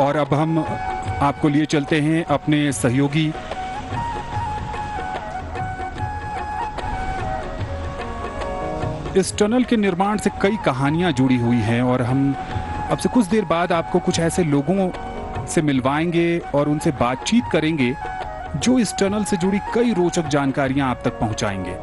और अब हम आपको लिए चलते हैं अपने सहयोगी इस टनल के निर्माण से कई कहानियां जुड़ी हुई हैं और हम अब से कुछ देर बाद आपको कुछ ऐसे लोगों से मिलवाएंगे और उनसे बातचीत करेंगे जो इस टनल से जुड़ी कई रोचक जानकारियां आप तक पहुंचाएंगे।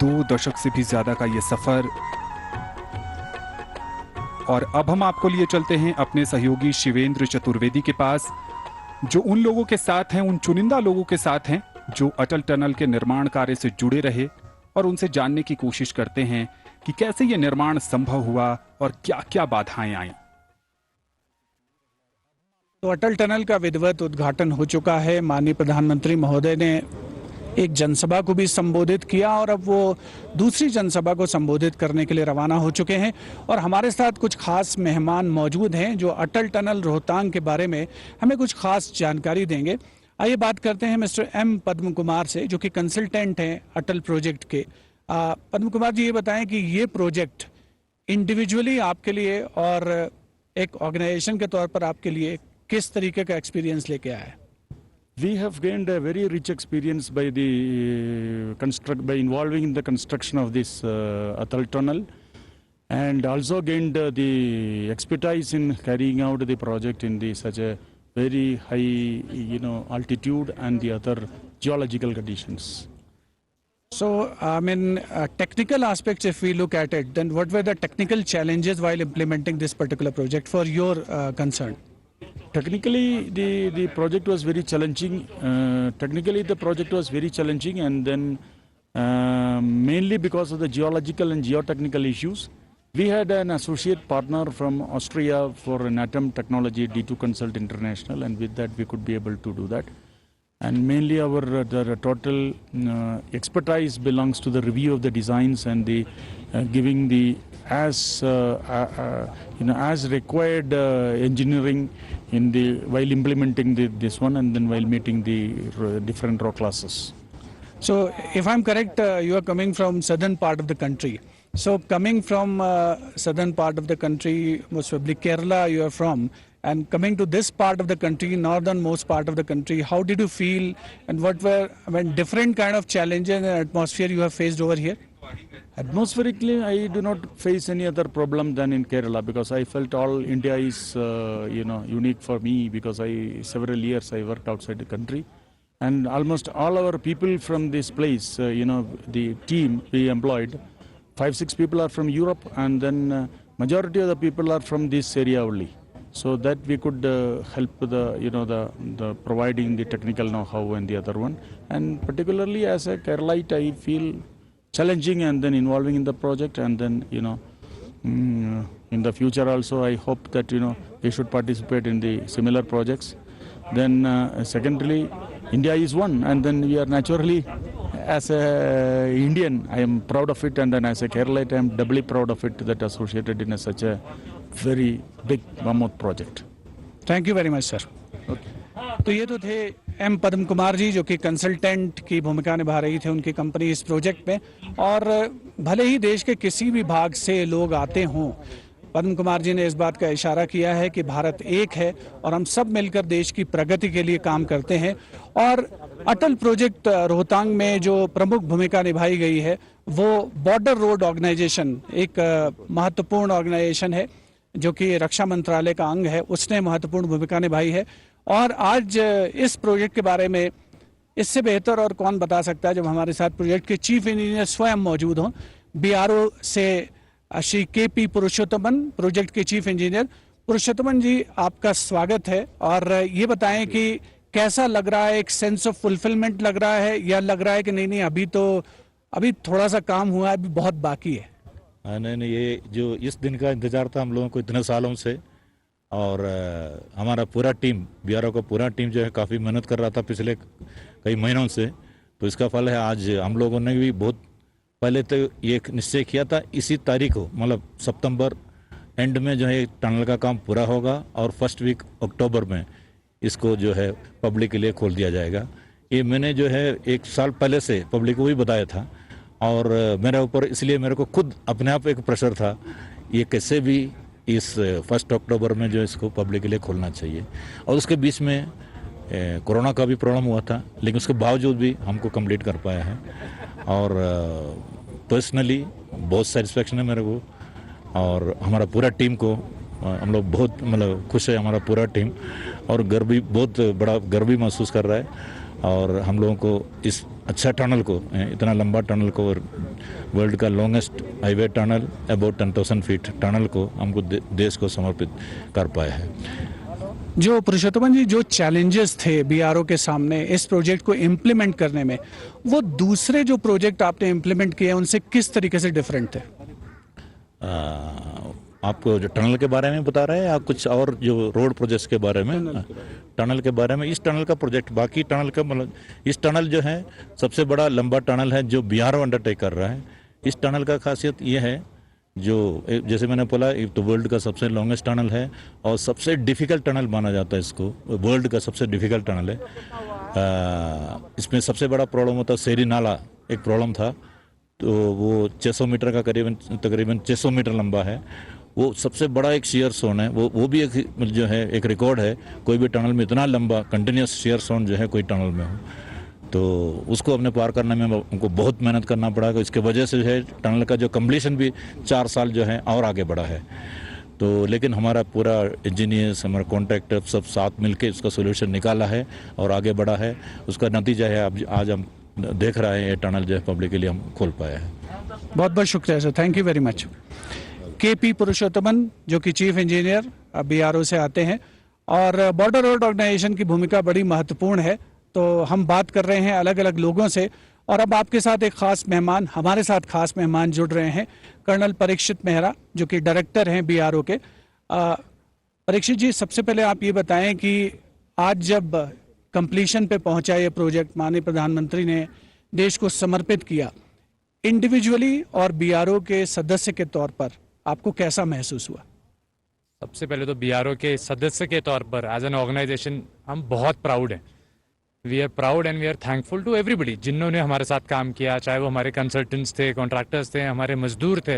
दो दशक से भी ज्यादा का ये सफर, और अब हम आपको लिए चलते हैं अपने सहयोगी शिवेंद्र चतुर्वेदी के पास, जो उन लोगों के साथ हैं, उन चुनिंदा लोगों के साथ हैं जो अटल टनल के निर्माण कार्य से जुड़े रहे, और उनसे जानने की कोशिश करते हैं कि कैसे यह निर्माण संभव हुआ और क्या क्या बाधाएं आई। तो अटल टनल का विधिवत उद्घाटन हो चुका है। माननीय प्रधानमंत्री महोदय ने एक जनसभा को भी संबोधित किया और अब वो दूसरी जनसभा को संबोधित करने के लिए रवाना हो चुके हैं। और हमारे साथ कुछ खास मेहमान मौजूद हैं जो अटल टनल रोहतांग के बारे में हमें कुछ खास जानकारी देंगे। आइए बात करते हैं मिस्टर एम पद्म कुमार से, जो कि कंसल्टेंट हैं अटल प्रोजेक्ट के। पद्म कुमार जी, ये बताएं कि ये प्रोजेक्ट इंडिविजुअली आपके लिए और एक ऑर्गेनाइजेशन के तौर पर आपके लिए किस तरीके का एक्सपीरियंस लेके आया है? We have gained a very rich experience by involving in the construction of this Atal tunnel, and also gained the expertise in carrying out the project in such a very high, altitude and the other geological conditions. So, I mean, technical aspects, if we look at it, then what were the technical challenges while implementing this particular project for your concern? Technically, the project was very challenging. And then mainly because of the geological and geotechnical issues. We had an associate partner from Austria for an atom technology, D2 Consult International, and with that we could be able to do that. And mainly our the total expertise belongs to the review of the designs and the giving the as required engineering in while implementing this one, and then while meeting the different rock classes. So, if I'm correct, you are coming from southern part of the country. So, coming from southern part of the country, most probably Kerala you are from, and coming to this part of the country, northernmost part of the country, how did you feel, and what were different kind of challenges and atmosphere you have faced over here? Atmospherically, I do not face any other problem than in Kerala, because I felt all India is unique for me, because several years I worked outside the country, and almost all our people from this place, the team we employed, 5-6 people are from Europe, and then majority of the people are from this area only. So that we could help the providing the technical know-how and the other one, and particularly as a Keralite, I feel challenging and then involving in the project, and then in the future also I hope that we should participate in the similar projects. Then secondarily, India is one, and then we are naturally, as a Indian, I am proud of it, and then as a Keralite I am doubly proud of it that associated in such a very big mammoth project. Thank you very much, sir. Okay. तो ये तो थे M पद्म कुमार जी, जो कि consultant की भूमिका निभा रही थे उनकी कंपनी इस प्रोजेक्ट में। और भले ही देश के किसी भी भाग से लोग आते हों, पद्म कुमार जी ने इस बात का इशारा किया है कि भारत एक है और हम सब मिलकर देश की प्रगति के लिए काम करते हैं। और अटल प्रोजेक्ट रोहतांग में जो प्रमुख भूमिका निभाई गई है वो बॉर्डर रोड ऑर्गेनाइजेशन, एक महत्वपूर्ण ऑर्गेनाइजेशन है जो कि रक्षा मंत्रालय का अंग है, उसने महत्वपूर्ण भूमिका निभाई है। और आज इस प्रोजेक्ट के बारे में इससे बेहतर और कौन बता सकता है जब हमारे साथ प्रोजेक्ट के चीफ इंजीनियर स्वयं मौजूद हों। बीआरओ से श्री के.पी. पुरुषोत्तमन, प्रोजेक्ट के चीफ इंजीनियर। पुरुषोत्तमन जी, आपका स्वागत है, और ये बताएं कि कैसा लग रहा है, एक सेंस ऑफ फुलफिलमेंट लग रहा है या लग रहा है कि नहीं अभी थोड़ा सा काम हुआ है, अभी बहुत बाकी है? नहीं, ये जो इस दिन का इंतजार था हम लोगों को इतने सालों से, और हमारा पूरा टीम, बीआरओ का पूरा टीम जो है काफ़ी मेहनत कर रहा था पिछले कई महीनों से, तो इसका फल है आज हम लोगों ने भी बहुत पहले तो ये निश्चय किया था इसी तारीख को, मतलब सितंबर एंड में जो है टनल का काम पूरा होगा और फर्स्ट वीक अक्टूबर में इसको जो है पब्लिक के लिए खोल दिया जाएगा। ये मैंने जो है 1 साल पहले से पब्लिक को भी बताया था, और मेरे ऊपर इसलिए मेरे को खुद अपने आप एक प्रेशर था, ये कैसे भी इस 1 अक्टूबर में जो इसको पब्लिक के लिए खोलना चाहिए। और उसके बीच में कोरोना का भी प्रॉब्लम हुआ था, लेकिन उसके बावजूद भी हमको कंप्लीट कर पाया है, और पर्सनली बहुत सेटिस्फेक्शन है मेरे को, और हमारा पूरा टीम को हम लोग बहुत मतलब खुश है, हमारा पूरा टीम, और बहुत बड़ा गर्व भी महसूस कर रहा है। और हम लोगों को इस अच्छा टनल को, इतना लंबा टनल को, वर्ल्ड का longest highway tunnel about 10,000 feet tunnel को हमको देश को समर्पित कर पाया है। जो पुरुषोत्तम जी, जो चैलेंजेस थे बीआरओ के सामने इस प्रोजेक्ट को इम्प्लीमेंट करने में, वो दूसरे जो प्रोजेक्ट आपने इम्प्लीमेंट किए उनसे किस तरीके से डिफरेंट थे? आपको जो टनल के बारे में बता रहे हैं या कुछ और जो रोड प्रोजेक्ट्स के बारे में? टनल के बारे में, इस टनल का प्रोजेक्ट, बाकी टनल का मतलब, इस टनल जो है सबसे बड़ा लंबा टनल है जो बीआरओ अंडरटेक कर रहा है। इस टनल का खासियत ये है, जो जैसे मैंने बोला, तो वर्ल्ड का सबसे लॉन्गेस्ट टनल है और सबसे डिफिकल्ट टनल माना जाता है इसको, वर्ल्ड का सबसे डिफिकल्ट टनल है। इसमें सबसे बड़ा प्रॉब्लम होता है सेरी नाला, एक प्रॉब्लम था, तो वो 600 मीटर का तकरीबन 600 मीटर लंबा है। वो सबसे बड़ा एक शेयर जोन है, वो भी एक जो है एक रिकॉर्ड है, कोई भी टनल में इतना लंबा कंटिन्यूस शेयर जोन जो है कोई टनल में हो, तो उसको अपने पार करने में हमको बहुत मेहनत करना पड़ा। इसके वजह से जो है टनल का जो कम्प्लीशन भी 4 साल जो है और आगे बढ़ा है। तो लेकिन हमारा पूरा इंजीनियर्स, हमारा कॉन्ट्रैक्टर सब साथ मिलके उसका सोल्यूशन निकाला है और आगे बढ़ा है। उसका नतीजा है आज हम देख रहे हैं, ये टनल जो है पब्लिक के लिए हम खोल पाया है। बहुत बहुत शुक्रिया sir, thank you very much. K P Purushothaman, जो कि चीफ इंजीनियर बीआरओ से आते हैं, और बॉर्डर रोड ऑर्गेनाइजेशन की भूमिका बड़ी महत्वपूर्ण है। तो हम बात कर रहे हैं अलग अलग लोगों से, और अब आपके साथ एक खास मेहमान, हमारे साथ खास मेहमान जुड़ रहे हैं, कर्नल परीक्षित मेहरा, जो कि डायरेक्टर हैं बीआरओ के। परीक्षित जी, सबसे पहले आप ये बताएं कि आज जब कंप्लीशन पे पहुंचा ये प्रोजेक्ट, माननीय प्रधानमंत्री ने देश को समर्पित किया, इंडिविजुअली और बीआरओ के सदस्य के तौर पर आपको कैसा महसूस हुआ? सबसे पहले तो बीआरओ के सदस्य के तौर पर एज एन ऑर्गेनाइजेशन हम बहुत प्राउड हैं। We are proud and we are thankful to everybody जिन्होंने हमारे साथ काम किया, चाहे वो हमारे कंसल्टेंट्स थे, कॉन्ट्रैक्टर्स थे, हमारे मजदूर थे,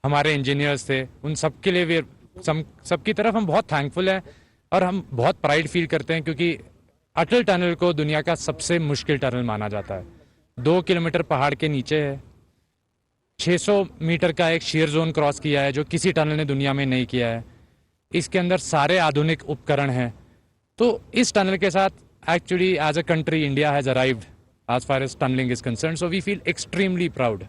हमारे इंजीनियर्स थे, उन सब के लिए सबकी तरफ हम बहुत थैंकफुल हैं। और हम बहुत प्राइड फील करते हैं, क्योंकि अटल टनल को दुनिया का सबसे मुश्किल टनल माना जाता है। 2 किलोमीटर पहाड़ के नीचे है, 600 मीटर का एक शेयर जोन क्रॉस किया है जो किसी टनल ने दुनिया में नहीं किया है। इसके अंदर सारे आधुनिक उपकरण हैं। तो इस टनल के साथ actually as a country India has arrived as far as tunneling is concerned, so we feel extremely proud.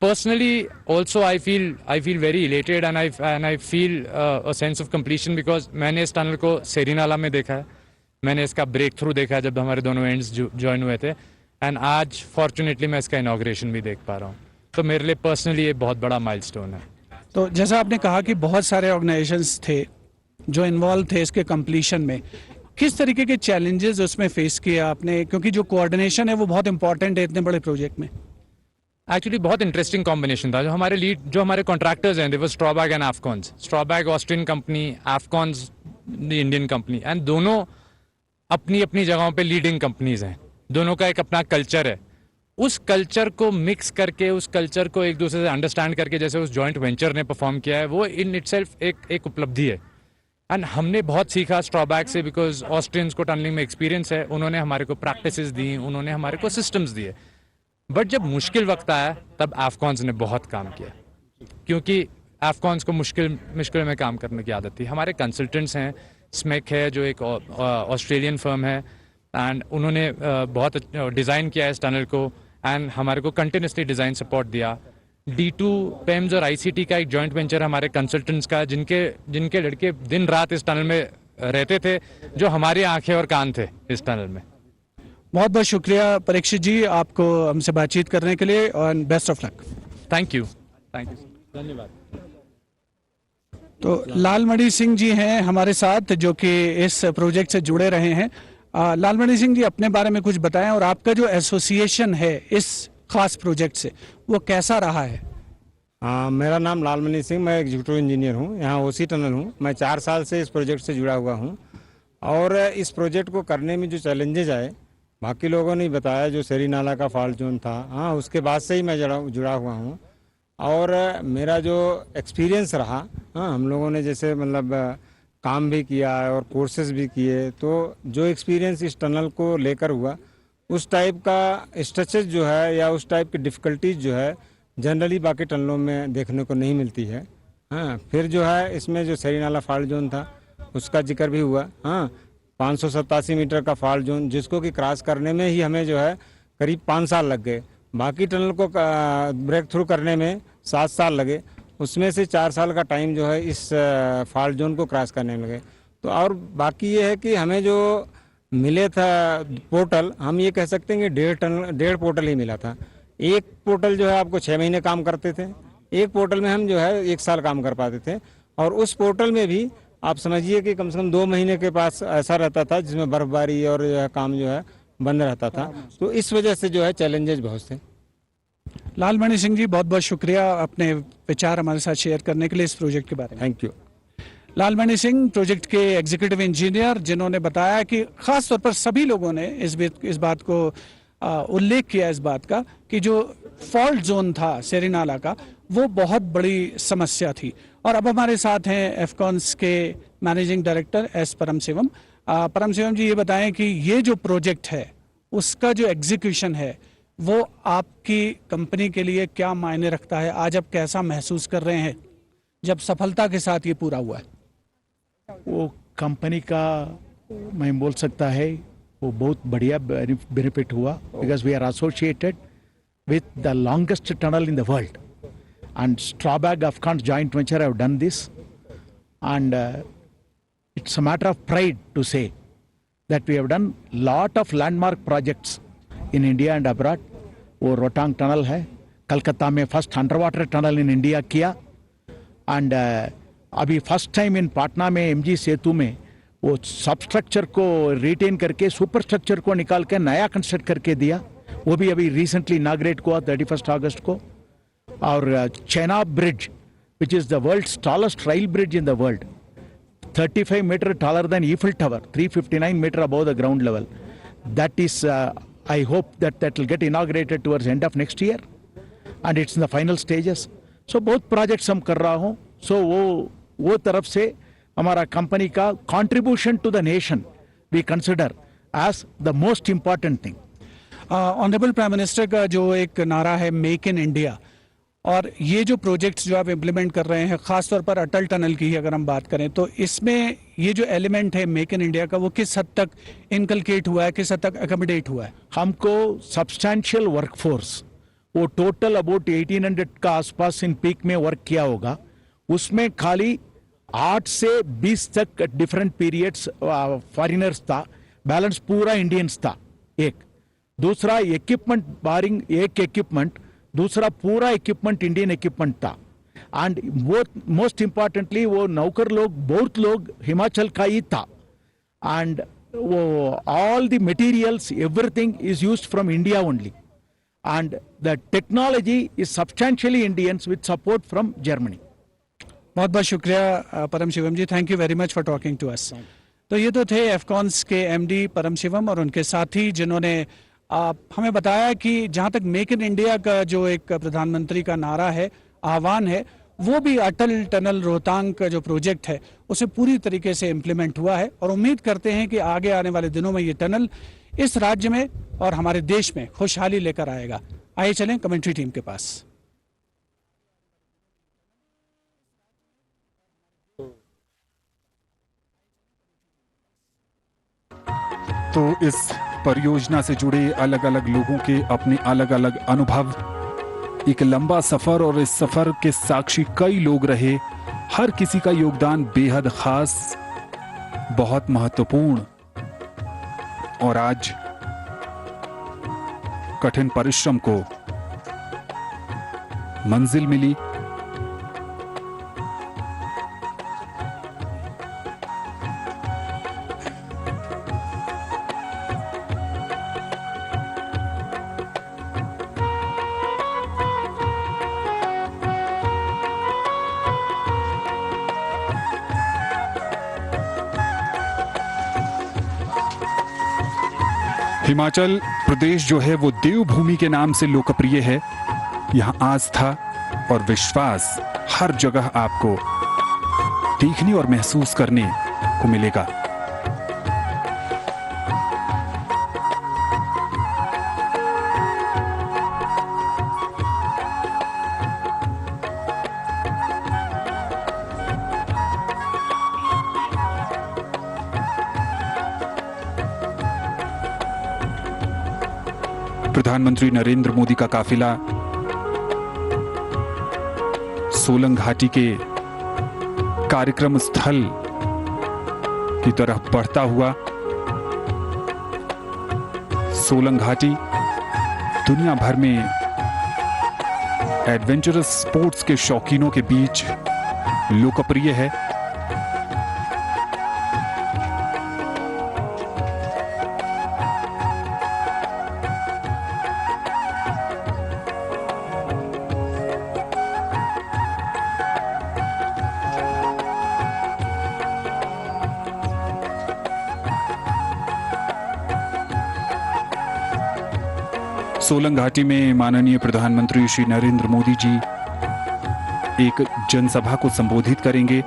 Personally also I feel very elated and I feel a sense of completion because मैंने इस tunnel को सेरीनाला में देखा है, मैंने इसका break through देखा है जब हमारे दोनों एंड्स ज्वाइन हुए थे, एंड आज फॉर्चुनेटली मैं इसका इनॉग्रेशन भी देख पा रहा हूँ। तो मेरे लिए पर्सनली ये बहुत बड़ा माइलस्टोन है। तो जैसा आपने कहा कि बहुत सारे ऑर्गेनाइजेशंस थे जो इन्वॉल्व थे इसके कंप्लीशन में, किस तरीके के चैलेंजेस उसमें फेस किया आपने, क्योंकि जो कोऑर्डिनेशन है वो बहुत इंपॉर्टेंट है इतने बड़े प्रोजेक्ट में? एक्चुअली बहुत इंटरेस्टिंग कॉम्बिनेशन था। जो हमारे कॉन्ट्रैक्टर्स हैं, they were Strabag and Afcons. Strabag Austrian company, Afcons the Indian company, and दोनों अपनी अपनी जगहों पे लीडिंग कंपनीज हैं। दोनों का एक अपना कल्चर है। उस कल्चर को मिक्स करके, उस कल्चर को एक दूसरे से अंडरस्टैंड करके जैसे उस जॉइंट वेंचर ने परफॉर्म किया है, वो इन इटसेल्फ एक उपलब्धि है। एंड हमने बहुत सीखा स्ट्रॉबैग से, बिकॉज ऑस्ट्रियंस को टनलिंग में एक्सपीरियंस है, उन्होंने हमारे को प्रैक्टिसेस दी, उन्होंने हमारे को सिस्टम्स दिए। बट जब मुश्किल वक्त आया तब एफकॉन्स ने बहुत काम किया, क्योंकि एफकॉन्स को मुश्किल में काम करने की आदत थी। हमारे कंसल्टेंट्स हैं, स्मेक है जो एक ऑस्ट्रेलियन फर्म है, एंड उन्होंने बहुत डिज़ाइन किया इस टनल को, एंड हमारे को कंटिन्यूसली डिज़ाइन सपोर्ट दिया। D2 पेम्स और ICT का एक जॉइंट वेंचर हमारे कंसल्टेंट्स का, जिनके लड़के दिन रात इस टनल में रहते थे, जो हमारी आंखें और कान थे इस टनल में। बहुत बहुत शुक्रिया परीक्षित जी, आपको हमसे बातचीत करने के लिए, और best of luck. Thank you, धन्यवाद। तो लालमणि सिंह जी हैं हमारे साथ, जो कि इस प्रोजेक्ट से जुड़े रहे हैं। लालमणि सिंह जी, अपने बारे में कुछ बताएं, और आपका जो एसोसिएशन है इस खास प्रोजेक्ट से, वो कैसा रहा है? मेरा नाम लालमणि सिंह, मैं एग्जीक्यूटिव इंजीनियर हूँ, यहाँ ओसी टनल हूँ। मैं 4 साल से इस प्रोजेक्ट से जुड़ा हुआ हूँ, और इस प्रोजेक्ट को करने में जो चैलेंजेज आए बाकी लोगों ने बताया जो सेरी नाला का फॉल्ट जोन था, हाँ उसके बाद से ही मैं जुड़ा हुआ हूँ। और मेरा जो एक्सपीरियंस रहा, हाँ हम लोगों ने जैसे मतलब काम भी किया है और कोर्सेज भी किए, तो जो एक्सपीरियंस इस टनल को लेकर हुआ, उस टाइप का स्ट्रेचेज जो है या उस टाइप की डिफ़िकल्टीज जो है जनरली बाकी टनलों में देखने को नहीं मिलती है। हाँ फिर जो है इसमें जो सेरी नाला फॉल्ट जोन था उसका जिक्र भी हुआ। हाँ 587 मीटर का फॉल्ट जोन जिसको कि क्रॉस करने में ही हमें जो है करीब 5 साल लग गए। बाकी टनल को ब्रेक थ्रू करने में 7 साल लगे, उसमें से 4 साल का टाइम जो है इस फॉल्ट जोन को क्रॉस करने में लगे। तो और बाकी ये है कि हमें जो मिले था पोर्टल, हम ये कह सकते हैं कि 1.5 पोर्टल ही मिला था। एक पोर्टल जो है आपको 6 महीने काम करते थे, एक पोर्टल में हम जो है 1 साल काम कर पाते थे, और उस पोर्टल में भी आप समझिए कि कम से कम 2 महीने के पास ऐसा रहता था जिसमें बर्फबारी और जो है काम जो है बंद रहता था। तो इस वजह से जो है चैलेंजेस बहुत थे। लालमणि सिंह जी, बहुत बहुत शुक्रिया अपने विचार हमारे साथ शेयर करने के लिए इस प्रोजेक्ट के बारे में। Thank you. Lalmani Singh project के एग्जीक्यूटिव इंजीनियर, जिन्होंने बताया कि खास तौर पर सभी लोगों ने इस बात को उल्लेख किया इस बात का कि जो फॉल्ट जोन था सेरी नाला का, वो बहुत बड़ी समस्या थी। और अब हमारे साथ हैं एफकॉन्स के मैनेजिंग डायरेक्टर एस परम शिवम। परम शिवम जी, ये बताएं कि ये जो प्रोजेक्ट है उसका जो एग्जीक्यूशन है वो आपकी कंपनी के लिए क्या मायने रखता है? आज आप कैसा महसूस कर रहे हैं जब सफलता के साथ ये पूरा हुआ है? वो कंपनी का मैं बोल सकता है वो बहुत बढ़िया बेनिफिट हुआ, because we are associated with the longest tunnel in the world, and Strabag Afcons joint venture have done this, and it's a matter of pride to say that we have done lot of landmark projects in India and abroad. वो Rohtang tunnel है, कलकत्ता में first under water tunnel in India किया, and अभी first time in Patna में MG सेतु में वो सब structure को रिटेन करके सुपर स्ट्रक्चर को निकाल के नया कंस्ट्रक्ट करके दिया, वो भी अभी रिसेंटली इनाग्रेट हुआ 31 अगस्त को। और Chenab bridge, which is the world's tallest rail bridge in the world, 35 metre taller than Eiffel Tower, 359 meter above the ground level. That is, I hope that will get inaugurated towards end of next year, and it's in the final stages. So बहुत projects हम कर रहा हूँ, so वो तरफ से हमारा company का contribution to the nation we consider as the most important thing. Honourable prime minister का जो एक नारा है मेक इन इंडिया, और ये जो प्रोजेक्ट्स जो आप इम्प्लीमेंट कर रहे हैं, खास तौर पर अटल टनल की ही अगर हम बात करें, तो इसमें ये जो एलिमेंट है मेक इन इंडिया का, वो किस हद तक इनकलकेट हुआ है, किस हद तक अकोमोडेट हुआ है? हमको सब्सटैंशियल वर्कफोर्स, वो टोटल अबाउट 1800 का आसपास इन पीक में वर्क किया होगा, उसमें खाली 8 से 20 तक डिफरेंट पीरियड्स फॉरिनर्स था, बैलेंस पूरा इंडियंस था। एक दूसरा इक्विपमेंट बारिंग एक इक्विपमेंट, दूसरा पूरा इक्विपमेंट इंडियन इक्विपमेंट था, एंड वो मोस्ट इंपॉर्टेंटली वो नौकर लोग बहुत लोग हिमाचल का ही था, एंड वो all the materials everything is used from India only, and the technology is substantially Indians with support from Germany. बहुत बहुत शुक्रिया Param Shivam ji, thank you very much for talking to us. तो ये तो थे एफकॉन्स के एमडी परम शिवम और उनके साथी, जिन्होंने हमें बताया कि जहां तक मेक इन इंडिया का जो एक प्रधानमंत्री का नारा है, आह्वान है, वो भी अटल टनल रोहतांग का जो प्रोजेक्ट है उसे पूरी तरीके से इम्प्लीमेंट हुआ है, और उम्मीद करते हैं कि आगे आने वाले दिनों में ये टनल इस राज्य में और हमारे देश में खुशहाली लेकर आएगा। आइए चलें कमेंट्री टीम के पास। तो इस परियोजना से जुड़े अलग अलग लोगों के अपने अलग अलग अनुभव, एक लंबा सफर, और इस सफर के साक्षी कई लोग रहे। हर किसी का योगदान बेहद खास, बहुत महत्वपूर्ण, और आज कठिन परिश्रम को मंजिल मिली। हिमाचल प्रदेश जो है वो देवभूमि के नाम से लोकप्रिय है। यहाँ आस्था और विश्वास हर जगह आपको देखने और महसूस करने को मिलेगा। प्रधानमंत्री नरेंद्र मोदी का काफिला सोलंग घाटी के कार्यक्रम स्थल की तरफ बढ़ता हुआ। सोलंग घाटी दुनिया भर में एडवेंचरस स्पोर्ट्स के शौकीनों के बीच लोकप्रिय है। सोलंग घाटी में माननीय प्रधानमंत्री श्री नरेंद्र मोदी जी एक जनसभा को संबोधित करेंगे।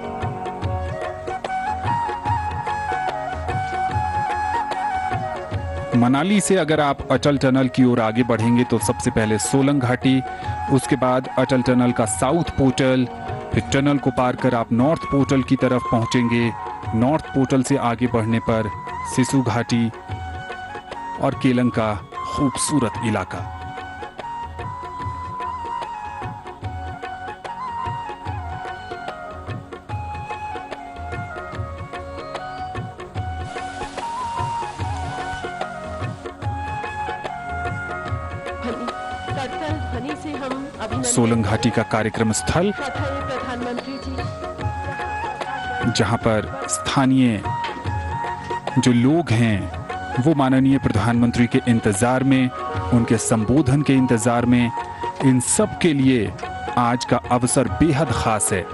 मनाली से अगर आप अटल टनल की ओर आगे बढ़ेंगे तो सबसे पहले सोलंग घाटी, उसके बाद अटल टनल का साउथ पोर्टल, फिर टनल को पार कर आप नॉर्थ पोर्टल की तरफ पहुंचेंगे। नॉर्थ पोर्टल से आगे बढ़ने पर सिसु घाटी और केलंग का खूबसूरत इलाका। सोलंग घाटी का कार्यक्रम स्थल, जहां पर स्थानीय जो लोग हैं वो माननीय प्रधानमंत्री के इंतजार में, उनके संबोधन के इंतजार में, इन सब के लिए आज का अवसर बेहद खास है।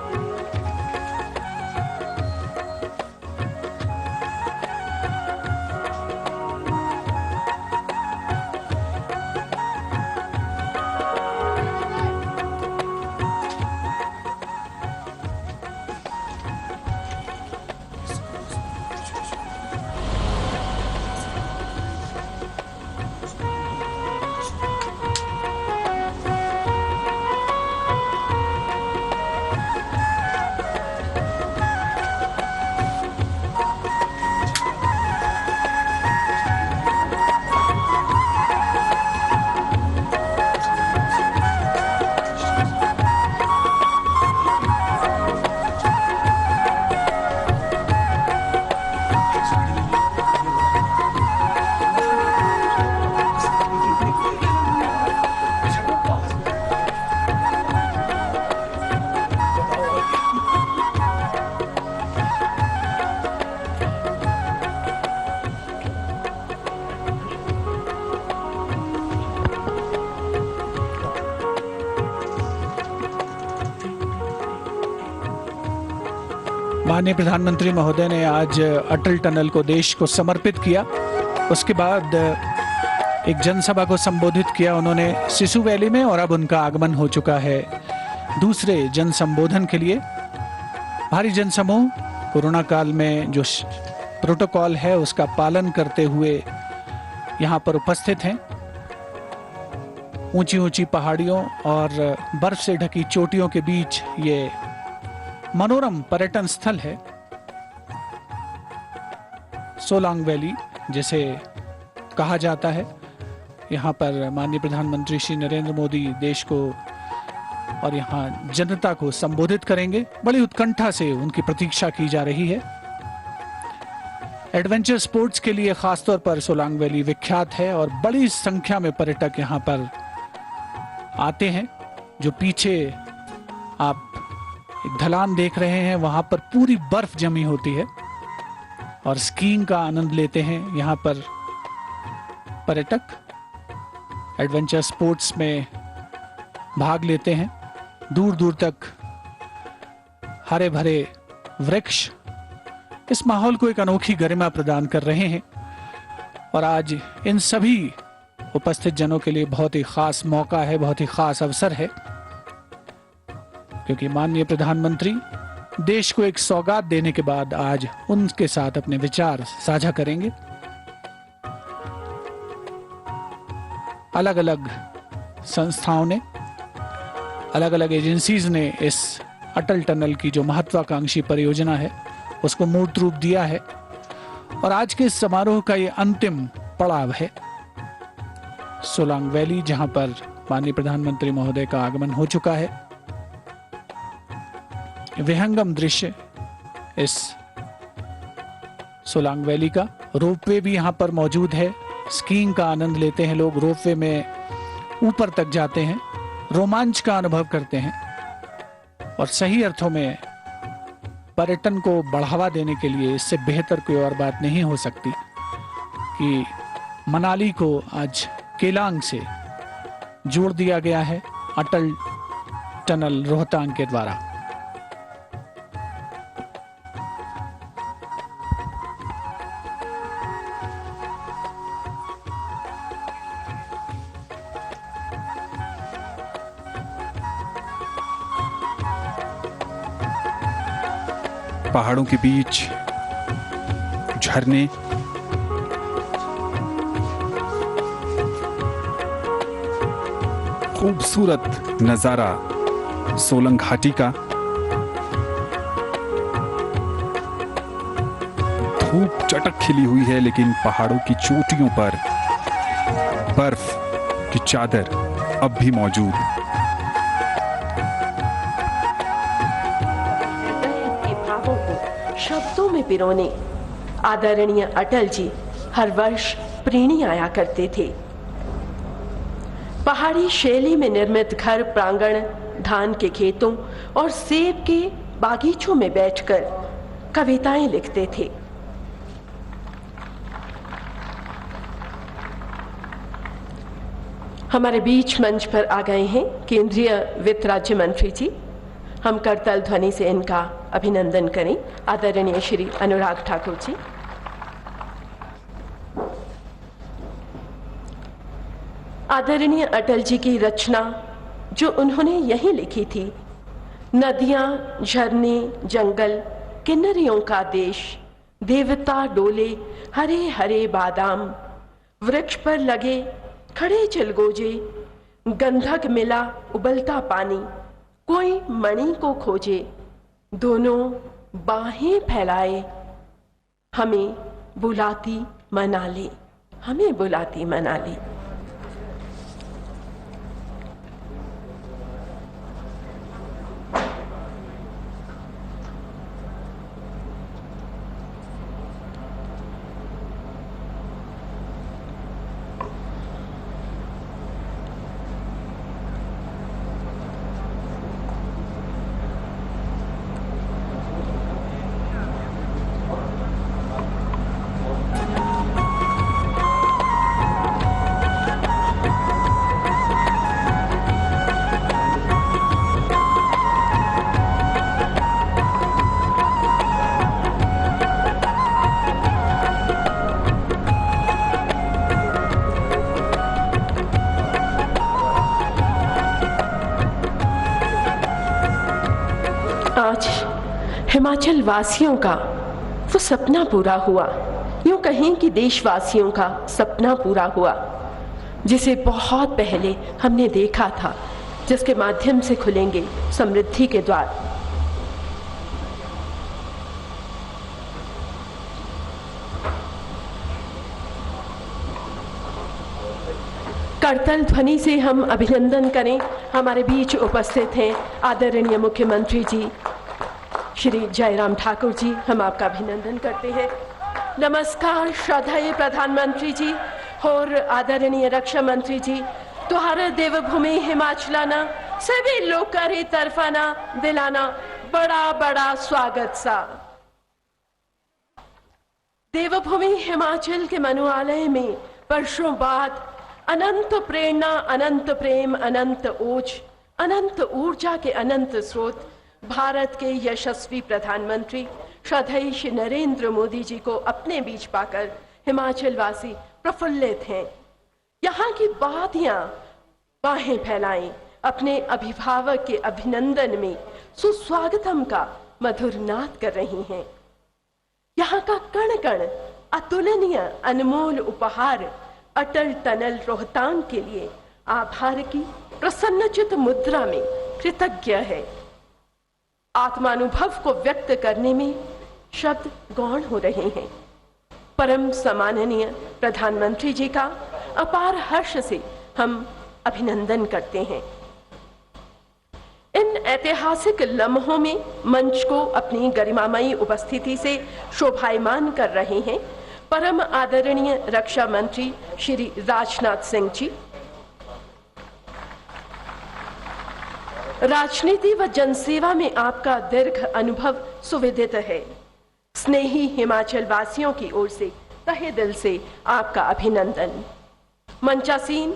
माननीय प्रधानमंत्री महोदय ने आज अटल टनल को देश को समर्पित किया। उसके बाद एक जनसभा को संबोधित किया उन्होंने सिसु वैली में, और अब उनका आगमन हो चुका है दूसरे जन संबोधन के लिए। भारी जनसमूह कोरोना काल में जो प्रोटोकॉल है उसका पालन करते हुए यहाँ पर उपस्थित हैं। ऊंची ऊंची पहाड़ियों और बर्फ से ढकी चोटियों के बीच ये मनोरम पर्यटन स्थल है सोलांग वैली जिसे कहा जाता है। यहाँ पर माननीय प्रधानमंत्री श्री नरेंद्र मोदी देश को और यहाँ जनता को संबोधित करेंगे। बड़ी उत्कंठा से उनकी प्रतीक्षा की जा रही है। एडवेंचर स्पोर्ट्स के लिए खासतौर पर सोलांग वैली विख्यात है और बड़ी संख्या में पर्यटक यहाँ पर आते हैं। जो पीछे आप एक ढलान देख रहे हैं वहां पर पूरी बर्फ जमी होती है और स्कीइंग का आनंद लेते हैं यहाँ पर पर्यटक। एडवेंचर स्पोर्ट्स में भाग लेते हैं। दूर दूर तक हरे भरे वृक्ष इस माहौल को एक अनोखी गरिमा प्रदान कर रहे हैं और आज इन सभी उपस्थित जनों के लिए बहुत ही खास मौका है, बहुत ही खास अवसर है, क्योंकि माननीय प्रधानमंत्री देश को एक सौगात देने के बाद आज उनके साथ अपने विचार साझा करेंगे। अलग अलग संस्थाओं ने, अलग अलग एजेंसीज ने इस अटल टनल की जो महत्वाकांक्षी परियोजना है उसको मूर्त रूप दिया है और आज के इस समारोह का ये अंतिम पड़ाव है सोलांग वैली, जहां पर माननीय प्रधानमंत्री महोदय का आगमन हो चुका है। विहंगम दृश्य इस सोलांग वैली का। रोपवे भी यहां पर मौजूद है, स्कीइंग का आनंद लेते हैं लोग, रोपवे में ऊपर तक जाते हैं, रोमांच का अनुभव करते हैं और सही अर्थों में पर्यटन को बढ़ावा देने के लिए इससे बेहतर कोई और बात नहीं हो सकती कि मनाली को आज केलांग से जोड़ दिया गया है अटल टनल रोहतांग के द्वारा। पहाड़ों के बीच झरने, खूबसूरत नजारा सोलंग घाटी का। धूप चटक खिली हुई है, लेकिन पहाड़ों की चोटियों पर बर्फ की चादर अब भी मौजूद। शब्दों में पिरोने आदरणीय अटल जी हर वर्ष प्रेणी आया करते थे। पहाड़ी शैली में निर्मित घर प्रांगण, धान के खेतों और सेब के बागीचों में बैठकर कविताएं लिखते थे। हमारे बीच मंच पर आ गए हैं केंद्रीय वित्त राज्य मंत्री जी। हम करतल ध्वनि से इनका अभिनंदन करें। आदरणीय श्री अनुराग ठाकुर जी। आदरणीय अटल जी की रचना जो उन्होंने यहीं लिखी थी, नदियां, झरने, जंगल, किन्नरियों का देश, देवता डोले हरे हरे बादाम, वृक्ष पर लगे खड़े चिलगोजे, गंधक मिला उबलता पानी, कोई मणि को खोजे, दोनों बाहें फैलाए, हमें बुलाती मना ले, हमें बुलाती मना ले। आज हिमाचल वासियों का वो सपना पूरा हुआ, यूं कहें कि देशवासियों का सपना पूरा हुआ, जिसे बहुत पहले हमने देखा था, जिसके माध्यम से खुलेंगे समृद्धि के द्वार। करतल ध्वनि से हम अभिनंदन करें। हमारे बीच उपस्थित हैं आदरणीय मुख्यमंत्री जी श्री जयराम ठाकुर जी। हम आपका अभिनंदन करते हैं। नमस्कार श्रद्धेय प्रधानमंत्री जी और आदरणीय रक्षा मंत्री जी। तुहार देवभूमि हिमाचलाना सभी लोग करे तरफाना दिलाना बड़ा बड़ा स्वागत सा। देवभूमि हिमाचल के मनुआलय में वर्षों बाद अनंत प्रेरणा, अनंत प्रेम, अनंत ओज, अनंत ऊर्जा के अनंत स्रोत भारत के यशस्वी प्रधानमंत्री श्रद्धेय श्री नरेंद्र मोदी जी को अपने बीच पाकर हिमाचल वासी प्रफुल्लित हैं। यहाँ की वादियां बाहें फैलाएं अपने अभिभावक के अभिनंदन में सुस्वागतम का मधुर नाद कर रही हैं। यहाँ का कण कण अतुलनीय अनमोल उपहार अटल टनल रोहतांग के लिए आभार की प्रसन्नचित मुद्रा में कृतज्ञ है। आत्मानुभव को व्यक्त करने में शब्द गौण हो रहे हैं। परम सम्माननीय प्रधानमंत्री जी का अपार हर्ष से हम अभिनंदन करते हैं। इन ऐतिहासिक लम्हों में मंच को अपनी गरिमामयी उपस्थिति से शोभायमान कर रहे हैं परम आदरणीय रक्षा मंत्री श्री राजनाथ सिंह जी। राजनीति व जनसेवा में आपका दीर्घ अनुभव सुविदित है। स्नेही हिमाचल वासियों की ओर से तहे दिल से आपका अभिनंदन। मंचासीन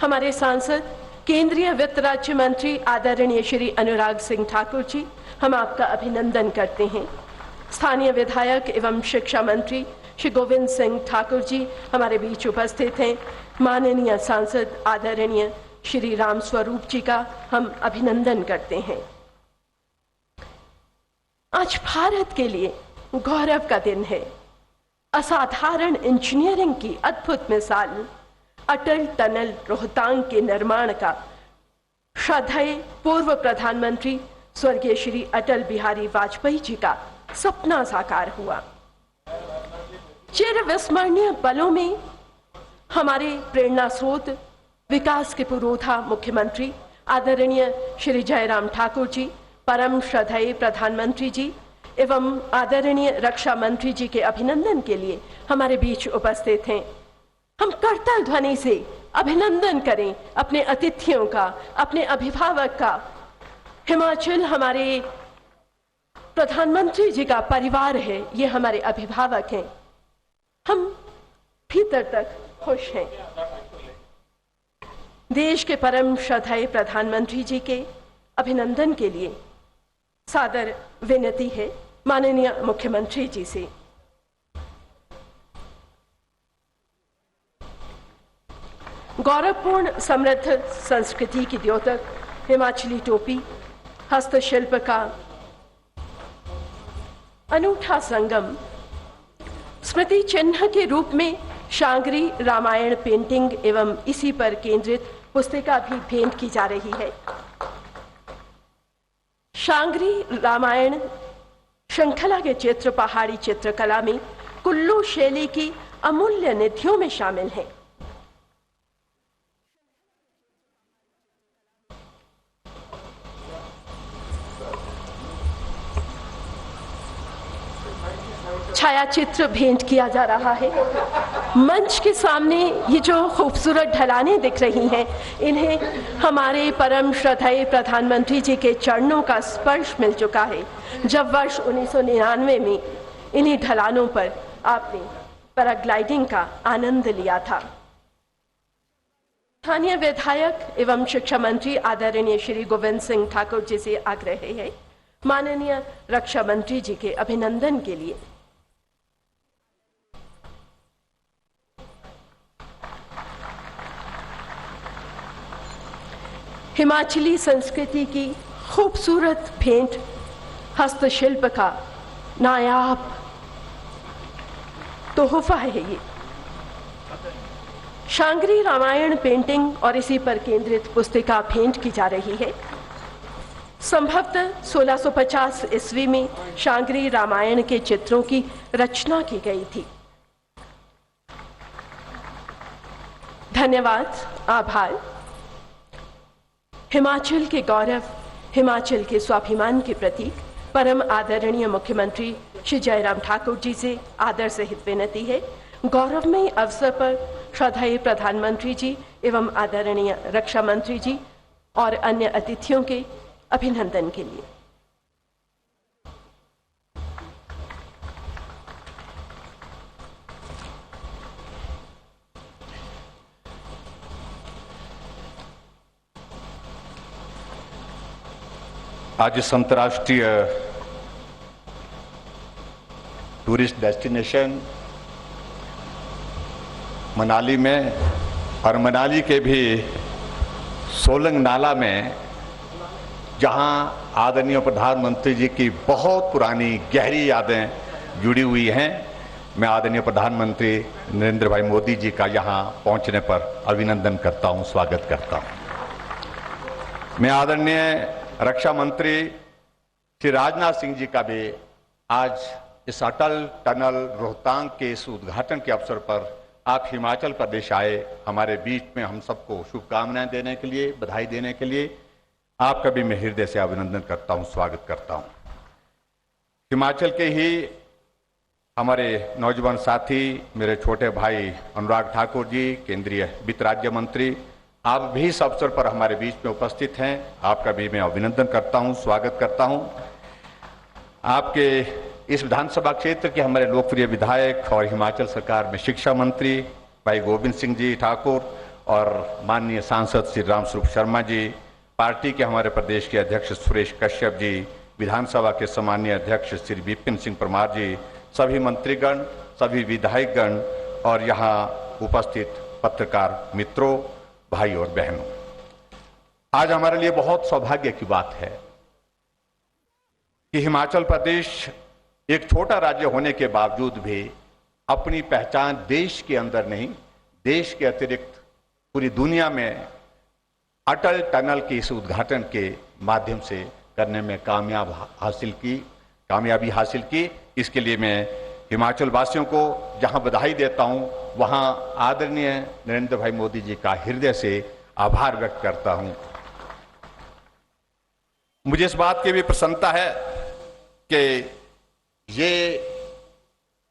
हमारे सांसद केंद्रीय वित्त राज्य मंत्री आदरणीय श्री अनुराग सिंह ठाकुर जी, हम आपका अभिनंदन करते हैं। स्थानीय विधायक एवं शिक्षा मंत्री श्री गोविंद सिंह ठाकुर जी हमारे बीच उपस्थित हैं। माननीय सांसद आदरणीय श्री राम स्वरूप जी का हम अभिनंदन करते हैं। आज भारत के लिए गौरव का दिन है। असाधारण इंजीनियरिंग की अद्भुत मिसाल अटल टनल रोहतांग के निर्माण का श्रद्धेय पूर्व प्रधानमंत्री स्वर्गीय श्री अटल बिहारी वाजपेयी जी का सपना साकार हुआ। चिर विस्मरणीय पलों में हमारे प्रेरणा स्रोत विकास के पुरोधा मुख्यमंत्री आदरणीय श्री जयराम ठाकुर जी, परम श्रद्धेय प्रधानमंत्री जी एवं आदरणीय रक्षा मंत्री जी के अभिनंदन के लिए हमारे बीच उपस्थित हैं। हम करताल ध्वनि से अभिनंदन करें अपने अतिथियों का, अपने अभिभावक का। हिमाचल हमारे प्रधानमंत्री जी का परिवार है, ये हमारे अभिभावक हैं। हम भीतर तक खुश हैं। देश के परम श्रद्धेय प्रधानमंत्री जी के अभिनंदन के लिए सादर विनती है माननीय मुख्यमंत्री जी से। गौरवपूर्ण समृद्ध संस्कृति की द्योतक हिमाचली टोपी हस्तशिल्प का अनूठा संगम स्मृति चिन्ह के रूप में शांगरी रामायण पेंटिंग एवं इसी पर केंद्रित पुस्तिका भी भेंट की जा रही है। शांगरी रामायण श्रृंखला के चित्र पहाड़ी चित्रकला में कुल्लू शैली की अमूल्य निधियों में शामिल हैं। छायाचित्र भेंट किया जा रहा है। मंच के सामने ये जो खूबसूरत ढलानें दिख रही हैं, इन्हें हमारे परम श्रद्धेय प्रधानमंत्री जी के चरणों का स्पर्श मिल चुका है जब वर्ष 1999 में इन्हीं ढलानों पर आपने पैराग्लाइडिंग का आनंद लिया था। स्थानीय विधायक एवं शिक्षा मंत्री आदरणीय श्री गोविंद सिंह ठाकुर जी से आग्रह है माननीय रक्षा मंत्री जी के अभिनंदन के लिए। हिमाचली संस्कृति की खूबसूरत भेंट हस्तशिल्प का नायाब तोहफा है ये। शांगरी रामायण पेंटिंग और इसी पर केंद्रित पुस्तिका भेंट की जा रही है। संभवतः 1650 ईस्वी में शांगरी रामायण के चित्रों की रचना की गई थी। धन्यवाद, आभार। हिमाचल के गौरव, हिमाचल के स्वाभिमान के प्रतीक परम आदरणीय मुख्यमंत्री श्री जयराम ठाकुर जी से आदर सहित विनती है गौरवमयी अवसर पर श्रद्धेय प्रधानमंत्री जी एवं आदरणीय रक्षा मंत्री जी और अन्य अतिथियों के अभिनंदन के लिए। आज इस अंतर्राष्ट्रीय टूरिस्ट डेस्टिनेशन मनाली में और मनाली के भी सोलंग नाला में, जहां आदरणीय प्रधानमंत्री जी की बहुत पुरानी गहरी यादें जुड़ी हुई हैं, मैं आदरणीय प्रधानमंत्री नरेंद्र भाई मोदी जी का यहां पहुंचने पर अभिनंदन करता हूं, स्वागत करता हूं। मैं आदरणीय रक्षा मंत्री श्री राजनाथ सिंह जी का भी आज इस अटल टनल रोहतांग के इस उद्घाटन के अवसर पर आप हिमाचल प्रदेश आए, हमारे बीच में हम सबको शुभकामनाएं देने के लिए, बधाई देने के लिए आपका भी मैं हृदय से अभिनंदन करता हूं, स्वागत करता हूं। हिमाचल के ही हमारे नौजवान साथी, मेरे छोटे भाई अनुराग ठाकुर जी, केंद्रीय वित्त राज्य मंत्री, आप भी इस अवसर पर हमारे बीच में उपस्थित हैं, आपका भी मैं अभिनंदन करता हूं, स्वागत करता हूं। आपके इस विधानसभा क्षेत्र के हमारे लोकप्रिय विधायक और हिमाचल सरकार में शिक्षा मंत्री भाई गोविंद सिंह जी ठाकुर और माननीय सांसद श्री रामस्वरूप शर्मा जी, पार्टी के हमारे प्रदेश के अध्यक्ष सुरेश कश्यप जी, विधानसभा के सम्मानीय अध्यक्ष श्री विपिन सिंह परमार जी, सभी मंत्रीगण, सभी विधायकगण और यहाँ उपस्थित पत्रकार मित्रों, भाई और बहनों, आज हमारे लिए बहुत सौभाग्य की बात है कि हिमाचल प्रदेश एक छोटा राज्य होने के बावजूद भी अपनी पहचान देश के अंदर नहीं, देश के अतिरिक्त पूरी दुनिया में अटल टनल के इस उद्घाटन के माध्यम से करने में कामयाबी हासिल की। इसके लिए मैं हिमाचल वासियों को जहां बधाई देता हूं, वहां आदरणीय नरेंद्र भाई मोदी जी का हृदय से आभार व्यक्त करता हूं। मुझे इस बात की भी प्रसन्नता है कि ये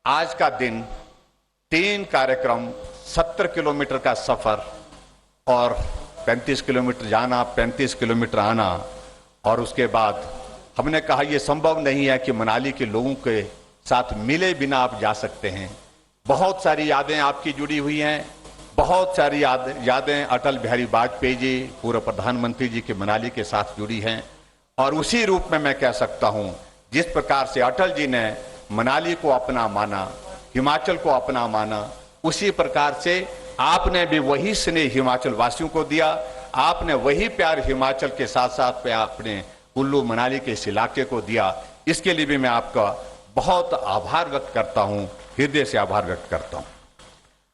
आज का दिन 3 कार्यक्रम, 70 किलोमीटर का सफर और 35 किलोमीटर जाना, 35 किलोमीटर आना, और उसके बाद हमने कहा यह संभव नहीं है कि मनाली के लोगों के साथ मिले बिना आप जा सकते हैं। बहुत सारी यादें आपकी जुड़ी हुई हैं, बहुत सारी यादें अटल बिहारी वाजपेयी जी, पूर्व प्रधानमंत्री जी के मनाली के साथ जुड़ी हैं। और उसी रूप में मैं कह सकता हूं, जिस प्रकार से अटल जी ने मनाली को अपना माना, हिमाचल को अपना माना, उसी प्रकार से आपने भी वही स्नेह हिमाचल वासियों को दिया, आपने वही प्यार हिमाचल के साथ साथ अपने कुल्लू मनाली के इस इलाके को दिया। इसके लिए भी मैं आपका बहुत आभार व्यक्त करता हूं, हृदय से आभार व्यक्त करता हूं।